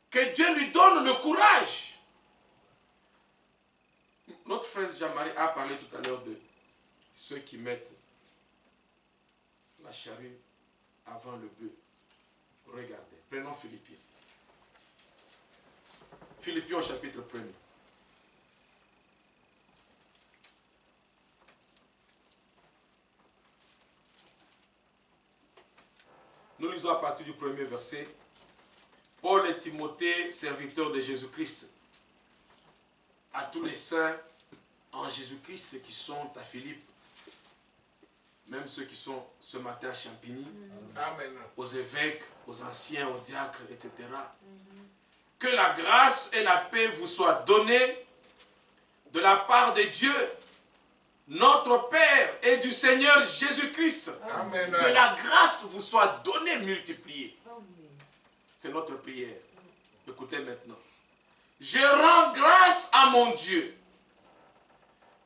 Que Dieu lui donne le courage. Notre frère Jean-Marie a parlé tout à l'heure de ceux qui mettent la charrue avant le bœuf. Regardez, prenons Philippiens. Philippiens au chapitre 1er. Nous lisons à partir du premier verset. Paul et Timothée, serviteurs de Jésus-Christ, à tous les saints en Jésus-Christ qui sont à Philippe, même ceux qui sont ce matin à Champigny, Amen. aux évêques, aux anciens, aux diacres, etc. Que la grâce et la paix vous soient données de la part de Dieu, notre Père, et du Seigneur Jésus-Christ. Amen. Que la grâce vous soit donnée, multipliée. C'est notre prière. Écoutez maintenant. Je rends grâce à mon Dieu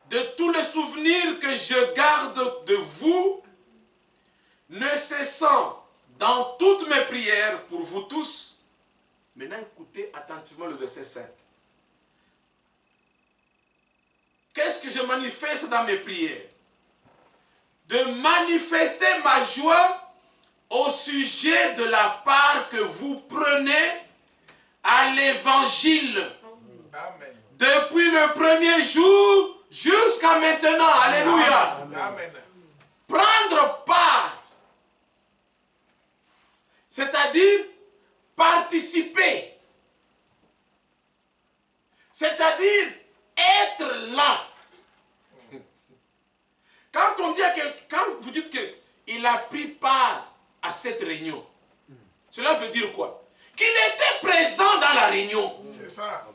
de tous les souvenirs que je garde de vous, ne cessant dans toutes mes prières pour vous tous. Maintenant, écoutez attentivement le verset 5. Qu'est-ce que je manifeste dans mes prières? De manifester ma joie au sujet de la part que vous prenez à l'évangile. Amen. Depuis le premier jour jusqu'à maintenant. Alléluia. Amen. Prendre part. C'est-à-dire participer. C'est-à-dire être là. Quand on dit à quelqu'un, quand vous dites qu'il a pris part à cette réunion, cela veut dire quoi? Qu'il était présent dans la réunion. C'est ça.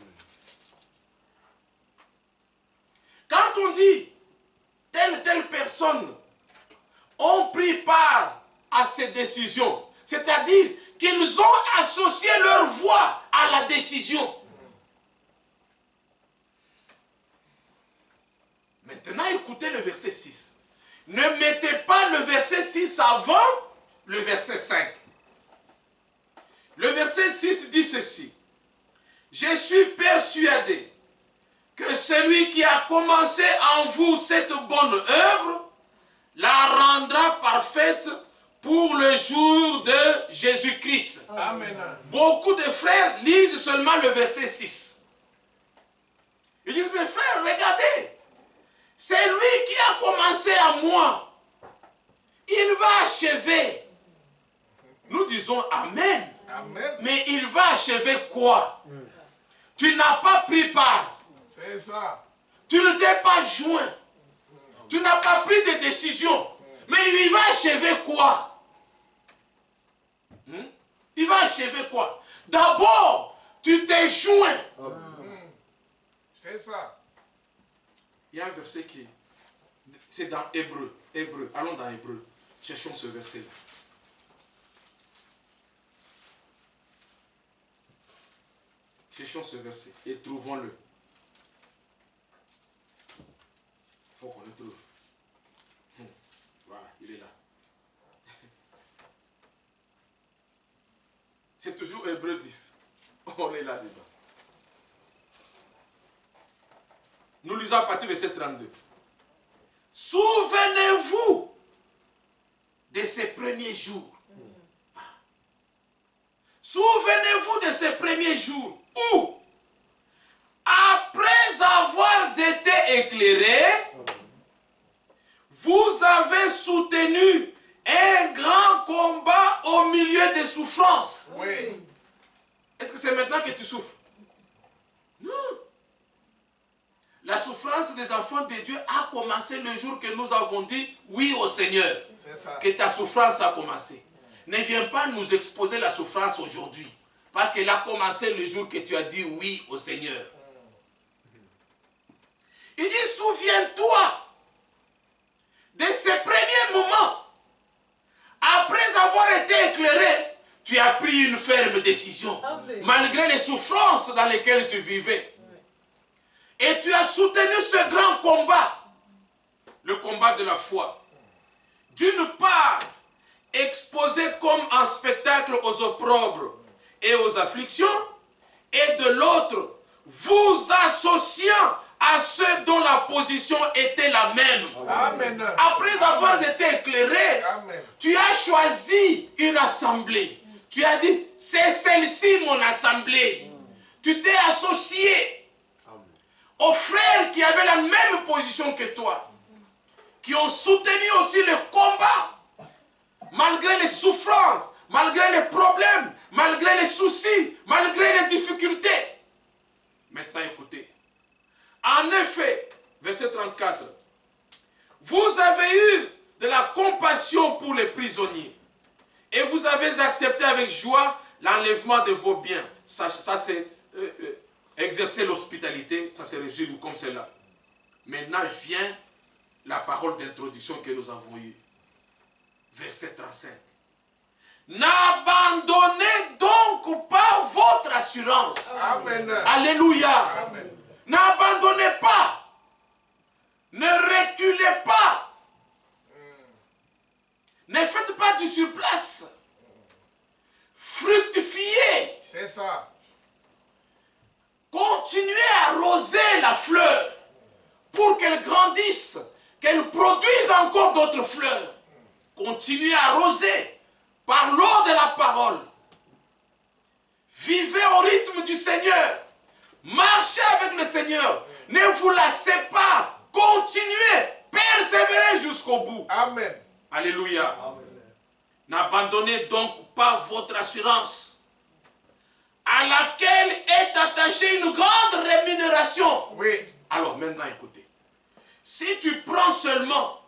Quand on dit telle personne ont pris part à ces décisions, c'est-à-dire qu'ils ont associé leur voix à la décision. Maintenant, écoutez le verset 6. Ne mettez pas le verset 6 avant le verset 5. Le verset 6 dit ceci. Je suis persuadé que celui qui a commencé en vous cette bonne œuvre la rendra parfaite pour le jour de Jésus-Christ. Amen. Beaucoup de frères lisent seulement le verset 6. Ils disent, mes frères, regardez. C'est lui qui a commencé à moi. Il va achever. Nous disons Amen. Amen. Mais il va achever quoi? Tu n'as pas pris part. C'est ça. Tu ne t'es pas joint. Tu n'as pas pris de décision. Mais il va achever quoi? Il va achever quoi? D'abord, tu t'es joint. C'est ça. Il y a un verset qui... C'est dans Hébreu. Hébreu. Allons dans Hébreu. Cherchons ce verset-là. Cherchons ce verset et trouvons-le. Il faut qu'on le trouve. Voilà, il est là. C'est toujours Hébreu 10. On est là-dedans. Nous lisons à partir du verset 32. Souvenez-vous de ces premiers jours. Souvenez-vous de ces premiers jours où, après avoir été éclairés, vous avez soutenu un grand combat au milieu des souffrances. Oui. Est-ce que c'est maintenant que tu souffres? Non. La souffrance des enfants de Dieu a commencé le jour que nous avons dit oui au Seigneur. C'est ça. Que ta souffrance a commencé. Ne viens pas nous exposer la souffrance aujourd'hui. Parce qu'elle a commencé le jour que tu as dit oui au Seigneur. Il dit, souviens-toi de ces premiers moments. Après avoir été éclairé, tu as pris une ferme décision. Amen. Malgré les souffrances dans lesquelles tu vivais. Et tu as soutenu ce grand combat. Le combat de la foi. D'une part, exposé comme un spectacle aux opprobres et aux afflictions. Et de l'autre, vous associant à ceux dont la position était la même. Amen. Après avoir été éclairé, Amen. tu as choisi une assemblée. Tu as dit, c'est celle-ci mon assemblée. Tu t'es associé aux frères qui avaient la même position que toi. Qui ont soutenu aussi le combat. Malgré les souffrances, malgré les problèmes, malgré les soucis, malgré les difficultés. Maintenant écoutez. En effet, verset 34. Vous avez eu de la compassion pour les prisonniers. Et vous avez accepté avec joie l'enlèvement de vos biens. Ça c'est exercer l'hospitalité. Ça se résume comme cela. Maintenant vient la parole d'introduction que nous avons eue. Verset 35. N'abandonnez donc pas votre assurance. Amen. Alléluia. Amen. N'abandonnez pas. Ne reculez pas. Ne faites pas du surplace. Fructifiez. C'est ça. Continuez à arroser la fleur pour qu'elle grandisse, qu'elle produise encore d'autres fleurs. Continuez à arroser par l'eau de la parole. Vivez au rythme du Seigneur. Marchez avec le Seigneur. Ne vous lassez pas. Continuez. Persévérez jusqu'au bout. Amen. Alléluia. N'abandonnez donc pas votre assurance, à laquelle est attachée une grande rémunération. Oui. Alors maintenant écoutez. Si tu prends seulement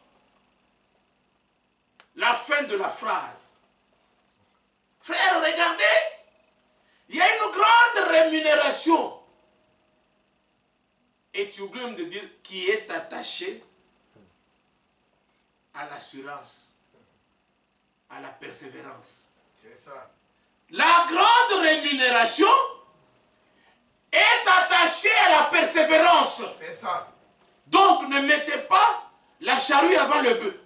la fin de la phrase, frère, regardez, il y a une grande rémunération. Et tu oublies même de dire qui est attaché à l'assurance, à la persévérance. C'est ça. La grande rémunération est attachée à la persévérance. C'est ça. Donc ne mettez pas la charrue avant le bœuf.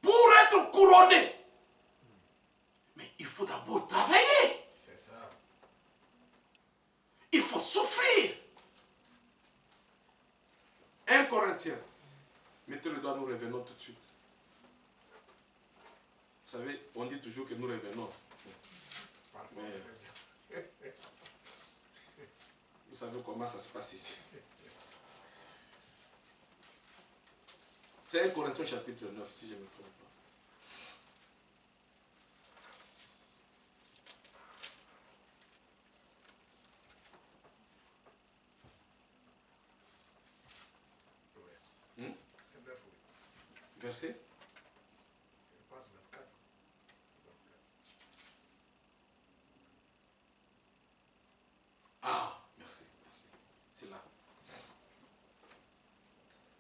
Pour être couronné. Mais il faut d'abord travailler. C'est ça. Il faut souffrir. 1 Corinthiens. Mettez le doigt, nous revenons tout de suite. Vous savez, on dit toujours que nous revenons. Mais vous savez comment ça se passe ici. C'est 1 Corinthiens chapitre 9, si je ne me trompe pas. C'est bref, oui. Verset Je pense 24. Ah, merci, merci. C'est là.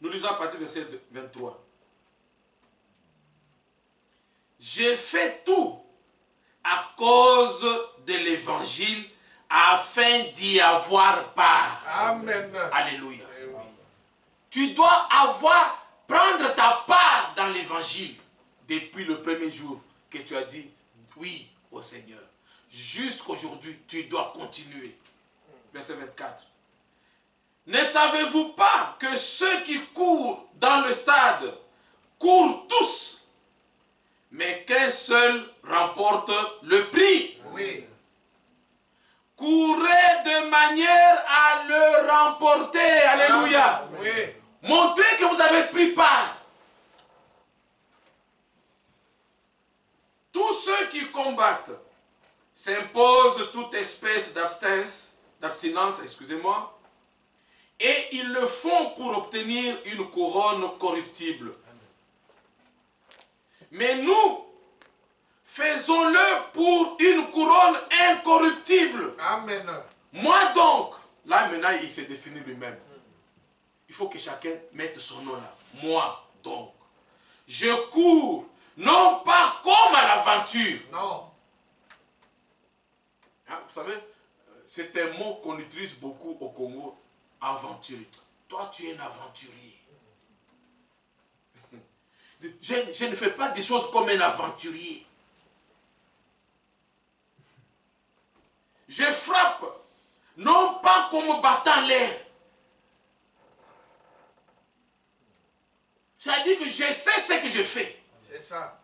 Nous lisons à partir du verset 23. J'ai fait tout à cause de l'évangile afin d'y avoir part. Amen. Alléluia. Eh oui. Tu dois prendre ta part dans l'évangile depuis le premier jour que tu as dit oui au Seigneur. Jusqu'aujourd'hui, tu dois continuer. Verset 24. Ne savez-vous pas que ceux qui courent dans le stade courent tous, mais qu'un seul remporte le prix? Oui. Courez de manière à le remporter. Alléluia. Oui. Montrez que vous avez pris part. Tous ceux qui combattent s'imposent toute espèce d'abstinence, excusez-moi, et ils le font pour obtenir une couronne corruptible. Mais nous, faisons-le pour une couronne incorruptible. Amen. Moi donc, là maintenant il se définit lui-même. il faut que chacun mette son nom là. Moi, donc, je cours, non pas comme à l'aventure. Non. Hein, vous savez, c'est un mot qu'on utilise beaucoup au Congo, aventurier. Toi, tu es un aventurier. Je ne fais pas des choses comme un aventurier. Je frappe, non pas comme battant l'air. C'est-à-dire que je sais ce que je fais. C'est ça.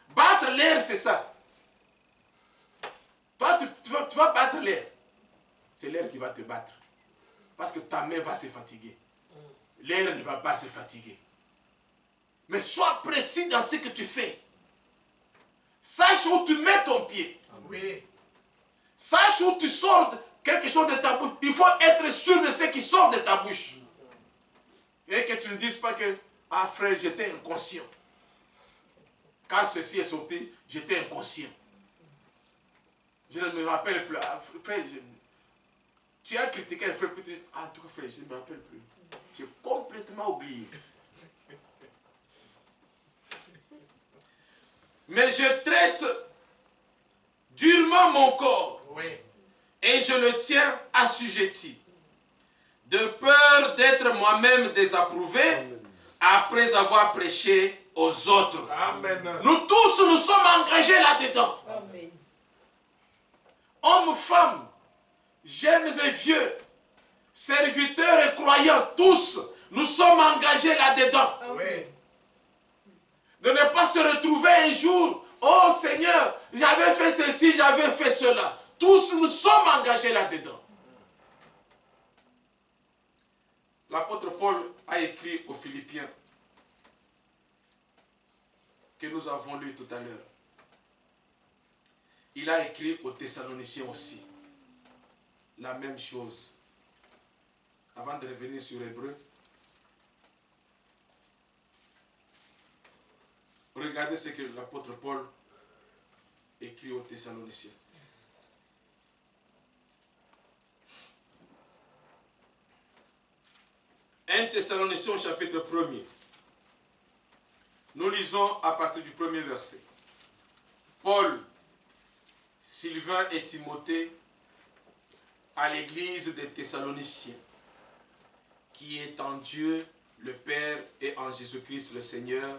Battre l'air, c'est ça. Toi, tu vas battre l'air. C'est l'air qui va te battre. Parce que ta main va se fatiguer. L'air ne va pas se fatiguer. Mais sois précis dans ce que tu fais. Sache où tu mets ton pied. Oui. Sache où tu sors quelque chose de ta bouche. Il faut être sûr de ce qui sort de ta bouche. Et que tu ne dises pas que, ah frère, j'étais inconscient. Quand ceci est sorti, j'étais inconscient. Je ne me rappelle plus. Ah, frère, tu as critiqué un frère, peut-être. Ah, toi frère, je ne me rappelle plus. J'ai complètement oublié. Mais je traite durement mon corps. Oui. Et je le tiens assujetti. De peur d'être moi-même désapprouvé après avoir prêché aux autres. Amen. Nous tous, nous sommes engagés là-dedans. Amen. Hommes, femmes, jeunes et vieux, serviteurs et croyants, tous, nous sommes engagés là-dedans. Oui. De ne pas se retrouver un jour, oh Seigneur, j'avais fait ceci, j'avais fait cela. Tous, nous sommes engagés là-dedans. L'apôtre Paul a écrit aux Philippiens, que nous avons lu tout à l'heure. Il a écrit aux Thessaloniciens aussi la même chose. Avant de revenir sur Hébreu, regardez ce que l'apôtre Paul écrit aux Thessaloniciens. 1 Thessaloniciens chapitre 1er. Nous lisons à partir du premier verset. Paul, Sylvain et Timothée à l'église des Thessaloniciens, qui est en Dieu le Père et en Jésus-Christ le Seigneur,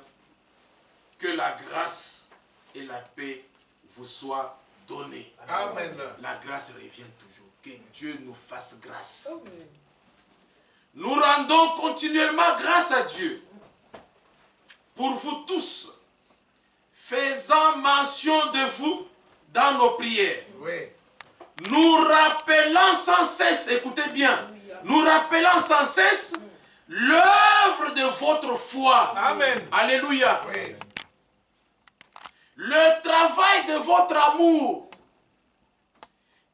que la grâce et la paix vous soient données. Amen. La grâce revient toujours. Que Dieu nous fasse grâce. Amen. Nous rendons continuellement grâce à Dieu pour vous tous, faisant mention de vous dans nos prières. Oui. Nous rappelant sans cesse, écoutez bien, nous rappelant sans cesse l'œuvre de votre foi. Amen. Alléluia. Oui. Le travail de votre amour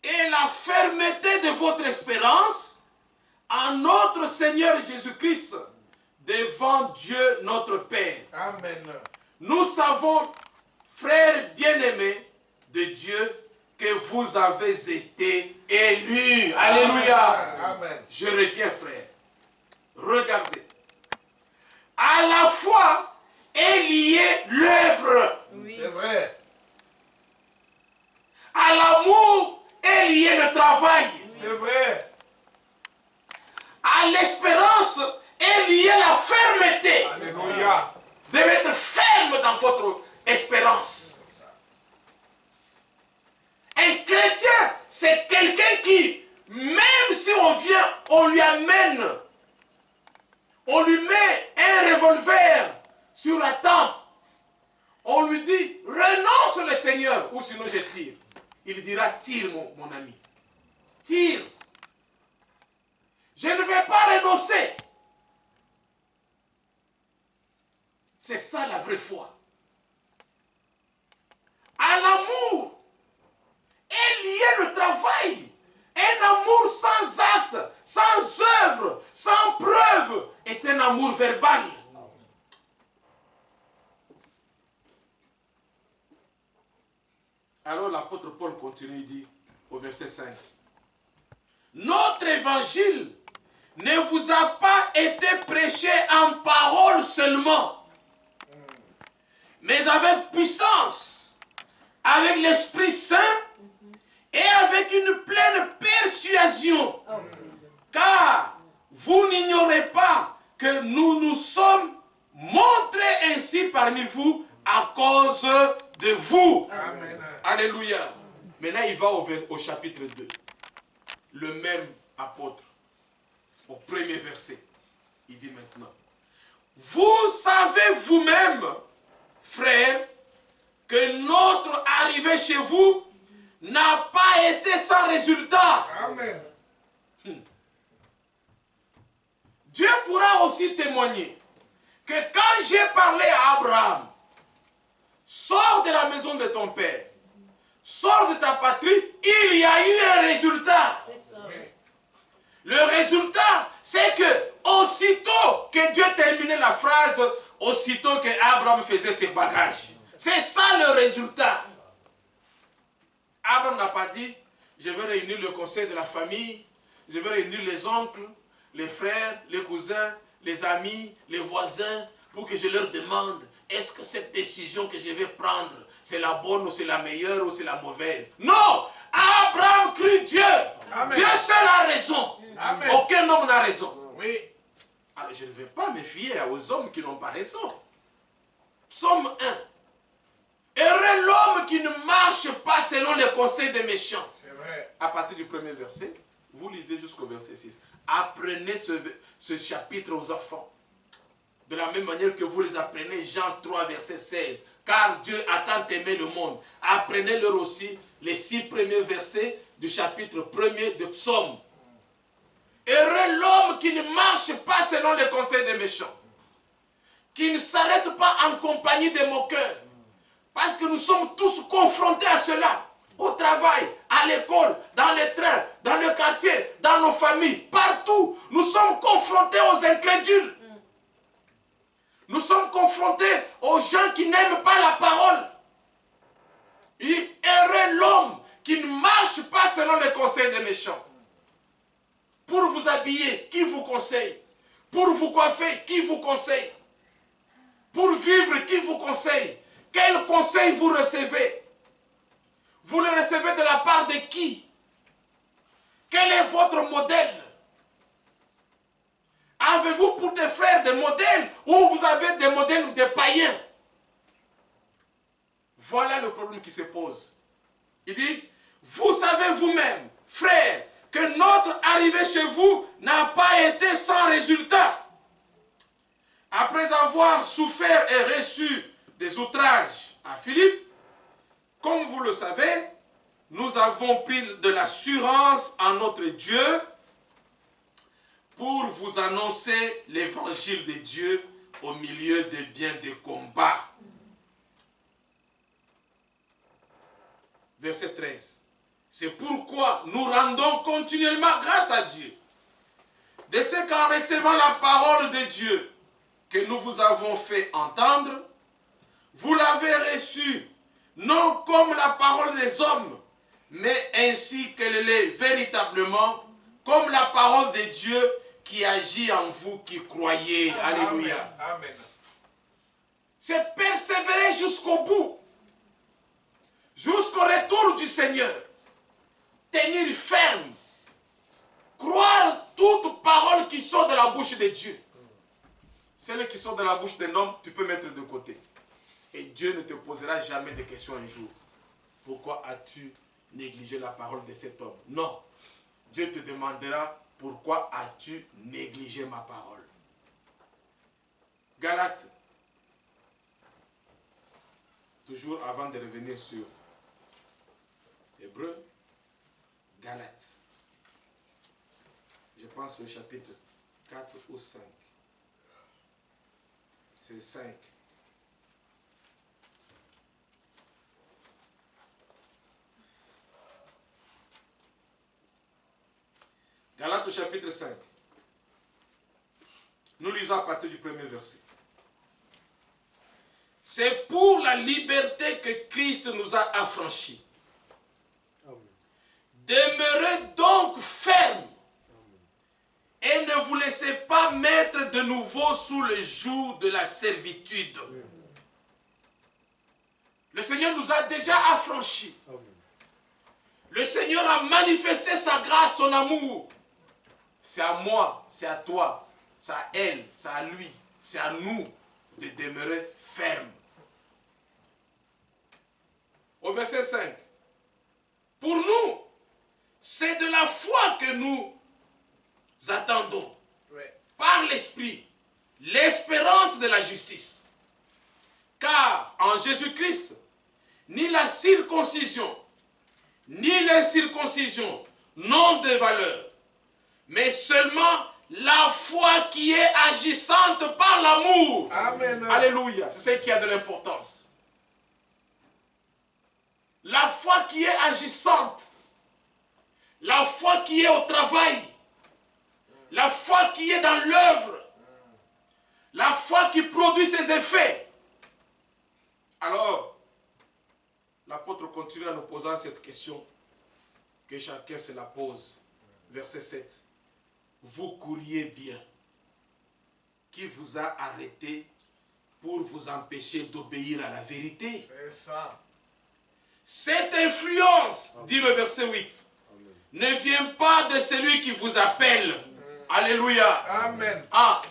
et la fermeté de votre espérance en notre Seigneur Jésus-Christ devant Dieu notre Père. Amen. Nous savons, frères bien-aimés de Dieu, que vous avez été élus. Alléluia. Amen. Je reviens, frère. Regardez. À la foi est liée l'œuvre. Oui. C'est vrai. À l'amour est lié le travail. C'est vrai. À l'espérance est liée la fermeté. Alléluia. Vous devez être ferme dans votre espérance. Un chrétien, c'est quelqu'un qui, même si on vient, on lui amène, on lui met un revolver sur la tempe, on lui dit, renonce le Seigneur, ou sinon je tire. Il dira, tire mon ami, tire. Je ne vais pas renoncer. C'est ça la vraie foi. À l'amour est lié le travail. Un amour sans acte, sans œuvre, sans preuve est un amour verbal. Alors l'apôtre Paul continue, il dit au verset 5. Notre évangile ne vous a pas été prêché en parole seulement, mais avec puissance, avec l'Esprit Saint et avec une pleine persuasion. Car vous n'ignorez pas que nous nous sommes montrés ainsi parmi vous à cause de vous. Amen. Alléluia. Maintenant, il va au chapitre 2. Le même apôtre, au premier verset, il dit maintenant: vous savez vous-même, frères, que notre arrivée chez vous n'a pas été sans résultat. Amen. Dieu pourra aussi témoigner que quand j'ai parlé à Abraham, sors de la maison de ton père, sors de ta patrie, il y a eu un résultat. Le résultat, c'est que aussitôt que Dieu terminait la phrase, aussitôt que Abraham faisait ses bagages. C'est ça le résultat. Abraham n'a pas dit: je vais réunir le conseil de la famille, je vais réunir les oncles, les frères, les cousins, les amis, les voisins, pour que je leur demande: est-ce que cette décision que je vais prendre, c'est la bonne ou c'est la meilleure ou c'est la mauvaise? Non! Abraham crut Dieu. Amen. Dieu seul a raison. Amen. Aucun homme n'a raison. Oui. Alors je ne vais pas me fier aux hommes qui n'ont pas raison. Psaume 1. Heureux l'homme qui ne marche pas selon les conseils des méchants. C'est vrai. À partir du premier verset, vous lisez jusqu'au verset 6. Apprenez ce chapitre aux enfants. De la même manière que vous les apprenez, Jean 3, verset 16. Car Dieu a tant aimé le monde. Apprenez-leur aussi les 6 premiers versets du chapitre 1er de Psaume. Heureux l'homme qui ne marche pas selon les conseils des méchants, qui ne s'arrête pas en compagnie des moqueurs. Parce que nous sommes tous confrontés à cela. Au travail, à l'école, dans les trains, dans le quartier, dans nos familles, partout. Nous sommes confrontés aux incrédules. Nous sommes confrontés aux gens qui n'aiment pas la parole. Et heureux l'homme qui ne marche pas selon les conseils des méchants. Pour vous habiller, qui vous conseille? Pour vous coiffer, qui vous conseille? Pour vivre, qui vous conseille? Quel conseil vous recevez? Vous le recevez de la part de qui? Quel est votre modèle? Avez-vous pour des frères des modèles ou vous avez des modèles ou des païens? Voilà le problème qui se pose. Il dit: vous savez vous-même, frères, que notre arrivée chez vous n'a pas été sans résultat. Après avoir souffert et reçu des outrages à Philippe, comme vous le savez, nous avons pris de l'assurance en notre Dieu pour vous annoncer l'évangile de Dieu au milieu de bien des combats. Verset 13. C'est pourquoi nous rendons continuellement grâce à Dieu de ce qu'en recevant la parole de Dieu que nous vous avons fait entendre, vous l'avez reçue non comme la parole des hommes, mais ainsi qu'elle est véritablement, comme la parole de Dieu qui agit en vous qui croyez. Alléluia. Amen. C'est persévérer jusqu'au bout, jusqu'au retour du Seigneur. Tenir ferme, croire toute parole qui sort de la bouche de Dieu. Celle qui sort de la bouche d'un homme, tu peux mettre de côté. Et Dieu ne te posera jamais de questions un jour. Pourquoi as-tu négligé la parole de cet homme? Non. Dieu te demandera: pourquoi as-tu négligé ma parole? Galates. Toujours avant de revenir sur Hébreu. Galates. Je pense au chapitre 4 ou 5. C'est 5. Galates au chapitre 5. Nous lisons à partir du premier verset. C'est pour la liberté que Christ nous a affranchis. Demeurez donc fermes Et ne vous laissez pas mettre de nouveau sous le joug de la servitude. Le Seigneur nous a déjà affranchis. Le Seigneur a manifesté sa grâce, son amour. C'est à moi, c'est à toi, c'est à elle, c'est à lui, c'est à nous de demeurer fermes. Au verset 5. Pour nous, c'est de la foi que nous attendons, par l'Esprit, l'espérance de la justice. Car en Jésus-Christ, ni la circoncision, ni l'incirconcision n'ont de valeur, mais seulement la foi qui est agissante par l'amour. Amen. Alléluia, c'est ce qui a de l'importance. La foi qui est agissante, la foi qui est au travail, la foi qui est dans l'œuvre, la foi qui produit ses effets. Alors, l'apôtre continue en nous posant cette question, que chacun se la pose. Verset 7. Vous couriez bien. Qui vous a arrêté pour vous empêcher d'obéir à la vérité? C'est ça. Cette influence, dit le verset 8, ne vient pas de celui qui vous appelle. Alléluia. Amen. Ah,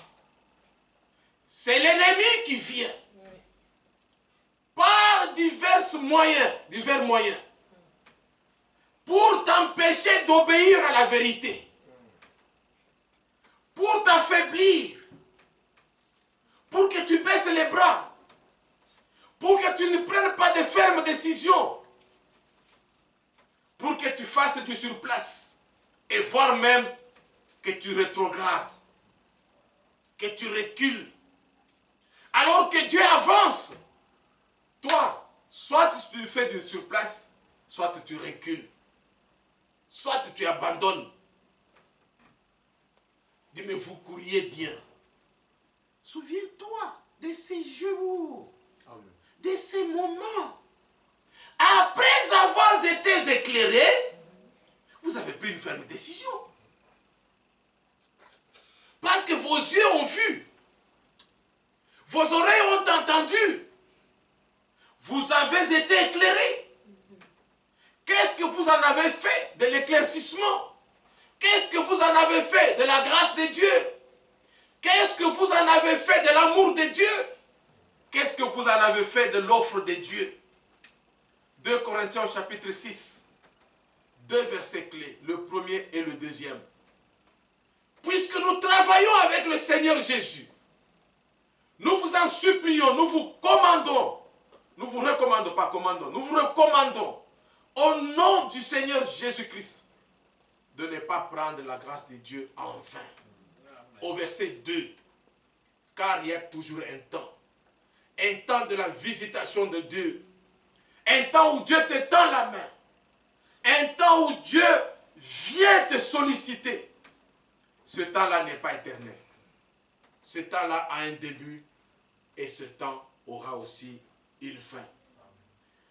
c'est l'ennemi qui vient par divers moyens, pour t'empêcher d'obéir à la vérité, pour t'affaiblir, pour que tu baisses les bras, pour que tu ne prennes pas de fermes décisions, pour que tu fasses du surplace, et voire même que tu rétrogrades, que tu recules. Alors que Dieu avance, toi, soit tu fais du surplace, soit tu recules, soit tu abandonnes. Dis, mais vous couriez bien. Souviens-toi de ces jours, de ces moments. Après avoir été éclairés, vous avez pris une ferme décision. Parce que vos yeux ont vu, vos oreilles ont entendu, vous avez été éclairés. Qu'est-ce que vous en avez fait de l'éclaircissement? Qu'est-ce que vous en avez fait de la grâce de Dieu? Qu'est-ce que vous en avez fait de l'amour de Dieu? Qu'est-ce que vous en avez fait de l'offre de Dieu? 2 Corinthiens chapitre 6, 2 versets clés, le premier et le deuxième. Puisque nous travaillons avec le Seigneur Jésus, nous vous en supplions, nous vous commandons, nous vous recommandons, pas commandons, nous vous recommandons, au nom du Seigneur Jésus-Christ, de ne pas prendre la grâce de Dieu en vain. Au verset 2, car il y a toujours un temps de la visitation de Dieu, un temps où Dieu te tend la main, un temps où Dieu vient te solliciter. Ce temps-là n'est pas éternel. Ce temps-là a un début et ce temps aura aussi une fin.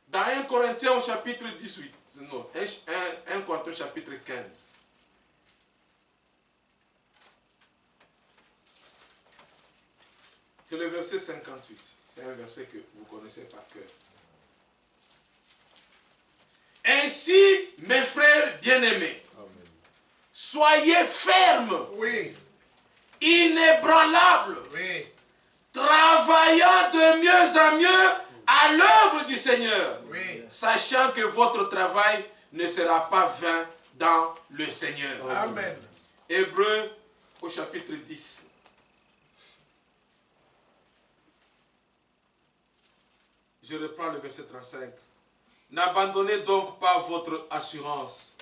Dans 1 Corinthiens au chapitre 18, non, 1 Corinthiens au chapitre 15, c'est le verset 58. C'est un verset que vous connaissez par cœur. Ainsi, mes frères bien-aimés, soyez fermes, Oui. inébranlables, Oui. travaillant de mieux en mieux à l'œuvre du Seigneur, Oui. sachant que votre travail ne sera pas vain dans le Seigneur. Amen. Hébreux au chapitre 10. Je reprends le verset 35. N'abandonnez donc pas votre assurance,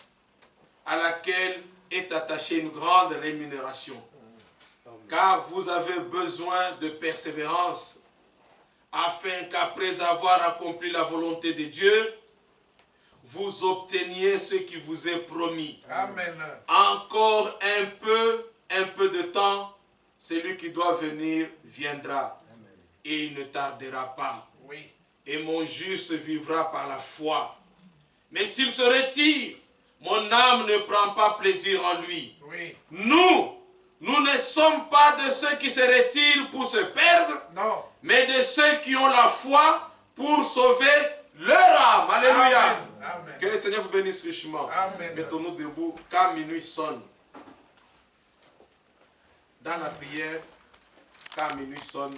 à laquelle est attachée une grande rémunération. Car vous avez besoin de persévérance, afin qu'après avoir accompli la volonté de Dieu, vous obteniez ce qui vous est promis. Amen. Encore un peu de temps, celui qui doit venir viendra. Et il ne tardera pas. Oui. Et mon juste vivra par la foi. Mais s'il se retire, mon âme ne prend pas plaisir en lui. Oui. Nous Nous ne sommes pas de ceux qui se retirent pour se perdre, Non. mais de ceux qui ont la foi pour sauver leur âme. Alléluia. Amen. Amen. Que le Seigneur vous bénisse richement. Amen. Mettons-nous debout quand minuit sonne. Dans la prière, quand minuit sonne,